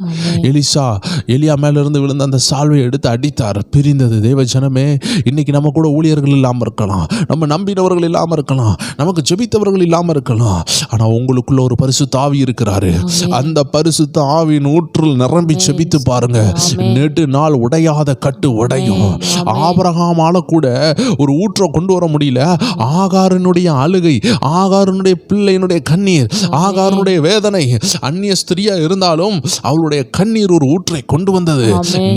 எலியா மேலிருந்து விழுந்த அந்த சால்வையை எடுத்து அடித்தார், பிரிந்தது. தேவ ஜனமே, இன்னைக்கு நம்ம கூட ஊழியர்கள் இல்லாமல் இருக்கலாம், நம்ம நம்பினவர்கள் இல்லாமல் இருக்கலாம், நமக்கு ஜெபித்தவர்கள் இல்லாமல் இருக்கலாம். ஆனால் உங்களுக்குள்ள ஒரு பரிசுத்த ஆவி இருக்கிறாரு. அந்த பரிசுத்த ஆவியின் ஊற்றில் நிரம்பி ஜெபித்து பாருங்க. நெடு நாள் உடையாத கட்டு உடையும். ஆபிரகாமால கூட ஒரு ஊற்றை கொண்டு வர முடியல. ஆகாரனுடைய அழுகை, ஆகாரனுடைய பிள்ளையினுடைய கண்ணீர், ஆகாரனுடைய வேதனை, அந்நிய ஸ்திரியா இருந்தாலும் அவளுடைய கண்ணீர் ஒரு ஊற்றை கொண்டு வந்தது.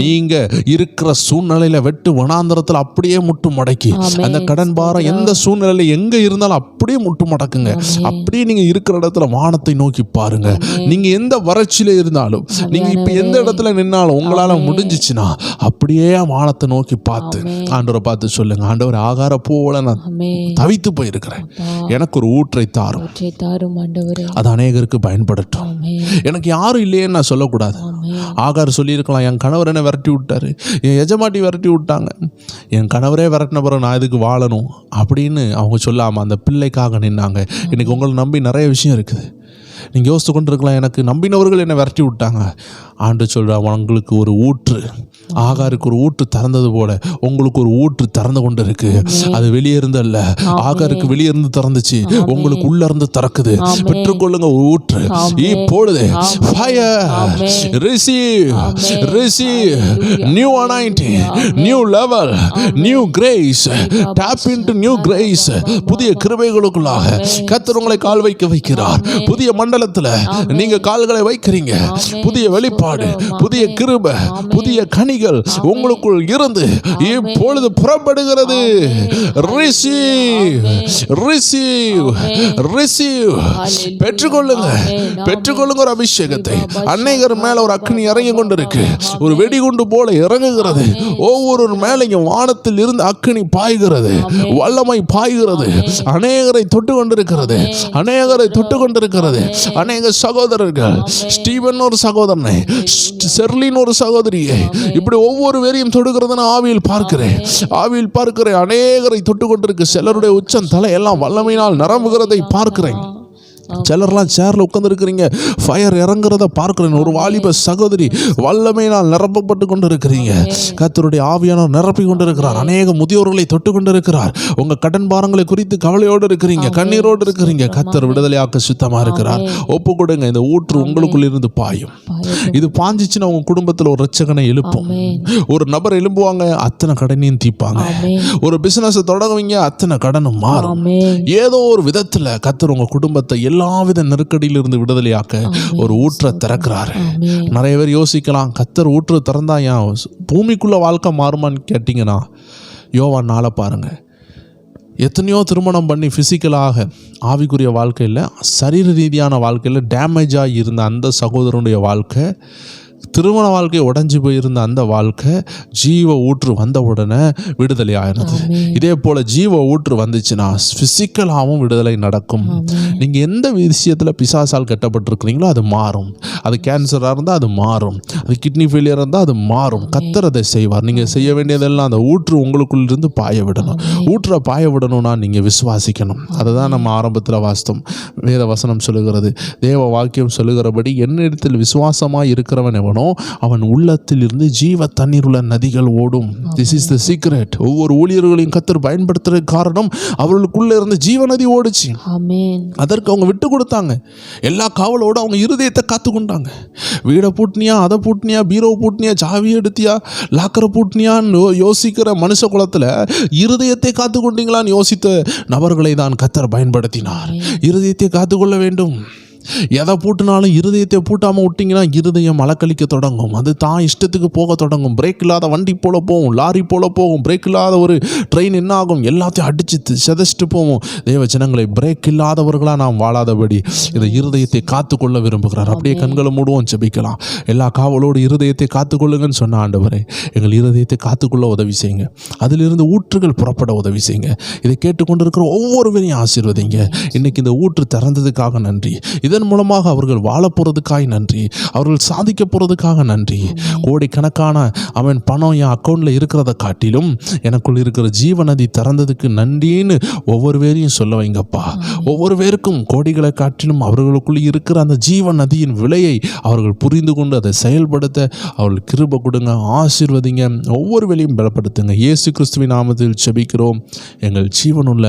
நீங்க இருக்கிற சூழ்நிலையில வெட்டு வனாந்தரத்தில் அப்படியே முட்டு மடக்கி, அந்த கடன் பாரம் எந்த சூழ்நிலையில எங்க இருந்தாலும் அப்படியே முட்டு மடக்குங்க. அப்படியே நீங்க இருக்கிற இடத்துல வானத்தை நோக்கி பாருங்க. நீங்க எந்த வறட்சியில இருந்தாலும், நீங்க இப்ப எந்த இடத்துல நின்னாலும் உங்களால முடிஞ்சிச்சுன்னா அப்படியே வானத்தை நோக்கி பார்த்து ஆண்டவரை பார்த்து சொல்லுங்க, ஆண்டவர் ஆகார போல நான் தவித்து போயிருக்கிறேன், எனக்கு ஒரு ஊற்றை தாரும், அது அநேகருக்கு பயன்படட்டும். எனக்கு யாரும் இல்லையேன்னு நான் சொல்லக்கூடாது. ஆகார் சொல்லியிருக்கலாம், என் கணவர் என்ன விரட்டி விட்டாரு, என் எஜமாட்டி விரட்டி விட்டாங்க, என் கணவரே விரட்டின பிறகு நான் இதுக்கு வாழணும் அப்படின்னு அவங்க சொல்லாமல் அந்த பிள்ளைக்காக நின்னாங்க. இன்னைக்கு உங்களை நம்பி நிறைய விஷயம் இருக்குது. நீங்கள் யோசித்து கொண்டு இருக்கலாம், எனக்கு நம்பினவர்கள் என்னை விரட்டி விட்டாங்க. ஆண்டு சொல்கிறா, உங்களுக்கு ஒரு ஊற்று, ஆகாருக்கு ஒரு ஊற்று திறந்தது போல உங்களுக்கு ஒரு ஊற்று திறந்து கொண்டு இருக்கு. அது வெளியே இருந்தல்ல, ஆகாருக்கு வெளியே இருந்து திறந்துச்சு, உங்களுக்கு உள்ள இருந்து திறக்குது. பெற்றுக்கொள்ளுங்க ஒரு ஊற்று இப்பொழுது. Fire, receive, receive new anointing, new level, new grace, top into new grace. புதிய கிருபைகளுக்குள்ளாக கர்த்தர் உங்களை கால் வைக்கிறார். புதிய மண்டலத்தில் நீங்க கால்களை வைக்கிறீங்க. புதிய வெளிப்பாடு, புதிய கிருபை, புதிய கனிகள் உங்களுக்குள் இருந்து இப்பொழுது புறப்படுகிறது. Receive, receive, receive. பெற்றுக்கொள்ளுங்க, பெற்றுக்கொள்ளுங்க ஒரு அபிஷேகத்தை. அநேகர் மேல ஒரு அக்னி இறங்கி கொண்டிருக்கு, ஒரு வெடிகுண்டு போல இறங்குகிறது. ஒவ்வொரு மேலையும் வானத்தில் இருந்து அக்னி பாய்கிறது, வல்லமை பாய்கிறது, அநேகரை தொட்டு கொண்டிருக்கிறது, அநேகரை தொட்டு கொண்டிருக்கிறது. அநேக சகோதரர்கள், ஸ்டீவன் ஒரு சகோதரனை, செர்லின் ஒரு சகோதரியை, இப்படி ஒவ்வொரு பேரையும் தொடுகிறத நான் ஆவியில் பார்க்கிறேன், ஆவியில் பார்க்கிறேன். அநேகரை தொட்டு கொண்டிருக்கு. சிலருடைய உச்சம் தலை எல்லாம் வல்லமையினால் நிரம்புகிறதை பார்க்கிறேன். சிலர்லாம் சேர்ல உட்கார்ந்து இருக்கிறீங்க, ஃபயர் இறங்குறத பார்க்கிறேன். ஒரு வாலிப சகோதரி வல்லமையினால் நிரப்பப்பட்டு கொண்டு இருக்கிறீங்க. கர்த்தருடைய ஆவியானவர் நிரப்பி கொண்டு இருக்கிறார். அநேக முதியோர்களை தொட்டு கொண்டு இருக்கிறார். உங்க கடன் பாரங்களை குறித்து கவலையோடு இருக்கிறீங்க, கண்ணீரோடு இருக்கிறீங்க. கர்த்தர் விடுதலையாக்க சுத்தமா இருக்கிறார். ஒப்பு கொடுங்க. இந்த ஊற்று உங்களுக்குள் இருந்து பாயும். இது பாஞ்சிச்சுன்னா உங்க குடும்பத்தில் ஒரு ரட்சகனை எழுப்பும். ஒரு நபர் எழும்புவாங்க, அத்தனை கடனையும் தீப்பாங்க. ஒரு பிசினஸ் தொடங்குவீங்க, அத்தனை கடனும் மாறும். ஏதோ ஒரு விதத்துல கர்த்தர் உங்க குடும்பத்தை எல்லா எல்லாவித நெருக்கடியிலிருந்து விடுதலையாக்க ஒரு ஊற்றை திறக்கிறாரு. நிறைய பேர் யோசிக்கலாம், கர்த்தர் ஊற்று திறந்தா ஏன் பூமிக்குள்ள வாழ்க்கை மாறுமான்னு கேட்டிங்கன்னா, யோவான் 4 பாருங்க. எத்தனையோ திருமணம் பண்ணி ஃபிசிக்கலாக ஆவிக்குரிய வாழ்க்கையில், சரீர ரீதியான வாழ்க்கையில் டேமேஜாக இருந்த அந்த சகோதரனுடைய வாழ்க்கை, திருமண வாழ்க்கை உடைஞ்சு போயிருந்த அந்த வாழ்க்கை ஜீவ ஊற்று வந்த உடனே விடுதலை ஆயிடுது. இதே போல் ஜீவ ஊற்று வந்துச்சுன்னா ஃபிசிக்கலாகவும் விடுதலை நடக்கும். நீங்கள் எந்த விஷயத்தில் பிசாசால் கட்டப்பட்டிருக்கிறீங்களோ அது மாறும். அது கேன்சராக இருந்தால் அது மாறும், அது கிட்னி ஃபெயிலியராக இருந்தால் அது மாறும். கர்த்தர் அதை செய்வார். நீங்கள் செய்ய வேண்டியதெல்லாம் அந்த ஊற்று உங்களுக்குள்ளிருந்து பாய விடணும். ஊற்றை பாய விடணும்னா நீங்கள் விசுவாசிக்கணும். அதை தான் நம்ம ஆரம்பத்தில் வாசித்தோம். வேத வசனம் சொல்லுகிறது, தேவ வாக்கியம் சொல்லுகிறபடி என்னிடத்தில் விசுவாசமாக இருக்கிறவன் எவனோ அவன் உள்ளத்தில் இருந்து ஜீவ தண்ணீர் உள்ள நதிகள் ஓடும். This is the secret. ஒவ்வொரு ஊழியர்களையும் கர்த்தர் பயன்படுத்துறது காரணம் அவர்களுக்குள்ள இருந்து ஜீவ நதி ஓடுச்சு. அதற்கு அவங்க விட்டு கொடுத்தாங்க. எல்லா காவலோட அவங்க இருதயத்தை காத்து கொண்டாங்க. வீடை பூட்டினியா, அதை பூட்டினியா, பீரோ பூட்டினியா, சாவி எடுத்தியா, லாக்கரை பூட்டினியான்னு யோசிக்கிற மனுஷ குலத்தில் இருதயத்தை காத்து கொண்டீங்களான்னு யோசித்த நபர்களை தான் கர்த்தர் பயன்படுத்தினார். இருதயத்தை காத்துக்கொள்ள வேண்டும். எதை பூட்டினாலும் இருதயத்தை பூட்டாமல் விட்டிங்கன்னா இருதயம் அலக்கழிக்க தொடங்கும். அது தான் இஷ்டத்துக்கு போக தொடங்கும். பிரேக் இல்லாத வண்டி போல போகும், லாரி போல போகும். பிரேக் இல்லாத ஒரு ட்ரெயின் என்ன ஆகும், எல்லாத்தையும் அடிச்சு செதச்சிட்டு போவோம். தேவ ஜனங்களை பிரேக் இல்லாதவர்களாக நாம் வாழாதபடி இந்த இருதயத்தை காத்துக்கொள்ள விரும்புகிறார். அப்படியே கண்களை மூடுவோம், ஜெபிக்கலாம். எல்லா காவலோடு இருதயத்தை காத்துக்கொள்ளுங்கன்னு சொன்ன ஆண்டவரே, எங்கள் இருதயத்தை காத்துக்கொள்ள உதவி செய்யுங்க. அதிலிருந்து ஊற்றுகள் புறப்பட உதவி செய்யுங்க. இதை கேட்டுக்கொண்டிருக்கிற ஒவ்வொருவரையும் ஆசீர்வதிங்க. இன்னைக்கு இந்த ஊற்று திறந்ததுக்காக நன்றி. இதன் மூலமாக அவர்கள் வாழ போகிறதுக்காக நன்றி. அவர்கள் சாதிக்க போகிறதுக்காக நன்றி. கோடிக்கணக்கான அவன் பணம் என் அக்கௌண்ட்டில் இருக்கிறத காட்டிலும் எனக்குள் இருக்கிற ஜீவநதி திறந்ததுக்கு நன்றின்னு ஒவ்வொரு பேரையும் சொல்ல வைங்கப்பா. ஒவ்வொரு பேருக்கும் கோடிகளை காட்டிலும் அவர்களுக்குள் இருக்கிற அந்த ஜீவ நதியின் விலையை அவர்கள் புரிந்து கொண்டு அதை செயல்படுத்த அவர்கள் கிருபை கொடுங்க, ஆசீர்வதிங்க, ஒவ்வொரு வேலையும் பலப்படுத்துங்க. இயேசு கிறிஸ்துவின் நாமத்தில் ஜெபிக்கிறோம் எங்கள் ஜீவனுள்ள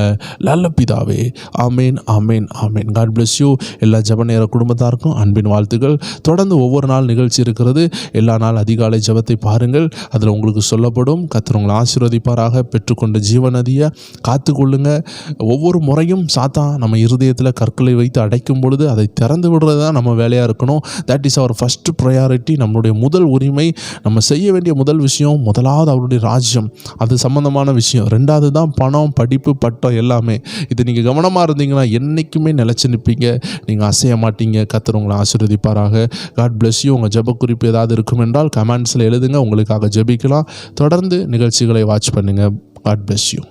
நல்ல பிதாவே. ஆமேன், ஆமேன், ஆமேன். God bless you. எல்லா ஜெப நேர குடும்பத்தாருக்கும் அன்பின் வாழ்த்துக்கள். தொடர்ந்து ஒவ்வொரு நாள் நிகழ்ச்சி இருக்கிறது. எல்லா நாள் அதிகாலை ஜெபத்தை பாருங்கள். அதில் உங்களுக்கு சொல்லப்படும். கர்த்தர் உங்களை ஆசீர்வதிப்பாராக. பெற்றுக்கொண்ட ஜீவநதியை காத்து கொள்ளுங்க. ஒவ்வொரு முறையும் சாத்தான் நம்ம இருதயத்தில் கற்களை வைத்து அடைக்கும் பொழுது அதை திறந்து விடுறது தான் நம்ம வேலையாக இருக்கணும். That is our first priority. நம்மளுடைய முதல் உரிமை. நம்ம செய்ய வேண்டிய முதல் விஷயம், முதலாவது அவருடைய ராஜ்யம், அது சம்பந்தமான விஷயம். ரெண்டாவது தான் பணம், படிப்பு, பட்டம் எல்லாமே. இது நீங்கள் கவனமாக இருந்தீங்கன்னா என்றைக்குமே நிலச்சி நிற்பீங்க. நீங்கள் அசைய மாட்டீங்க. கர்த்தர் உங்களை ஆசீர்வதிப்பாராக. God bless you. உங்கள் ஜெப குறிப்பு ஏதாவது இருக்கும் என்றால் கமெண்ட்ஸில் எழுதுங்க. உங்களுக்காக ஜெபிக்கலாம். தொடர்ந்து நிகழ்ச்சிகளை வாட்ச் பண்ணுங்கள். God bless you.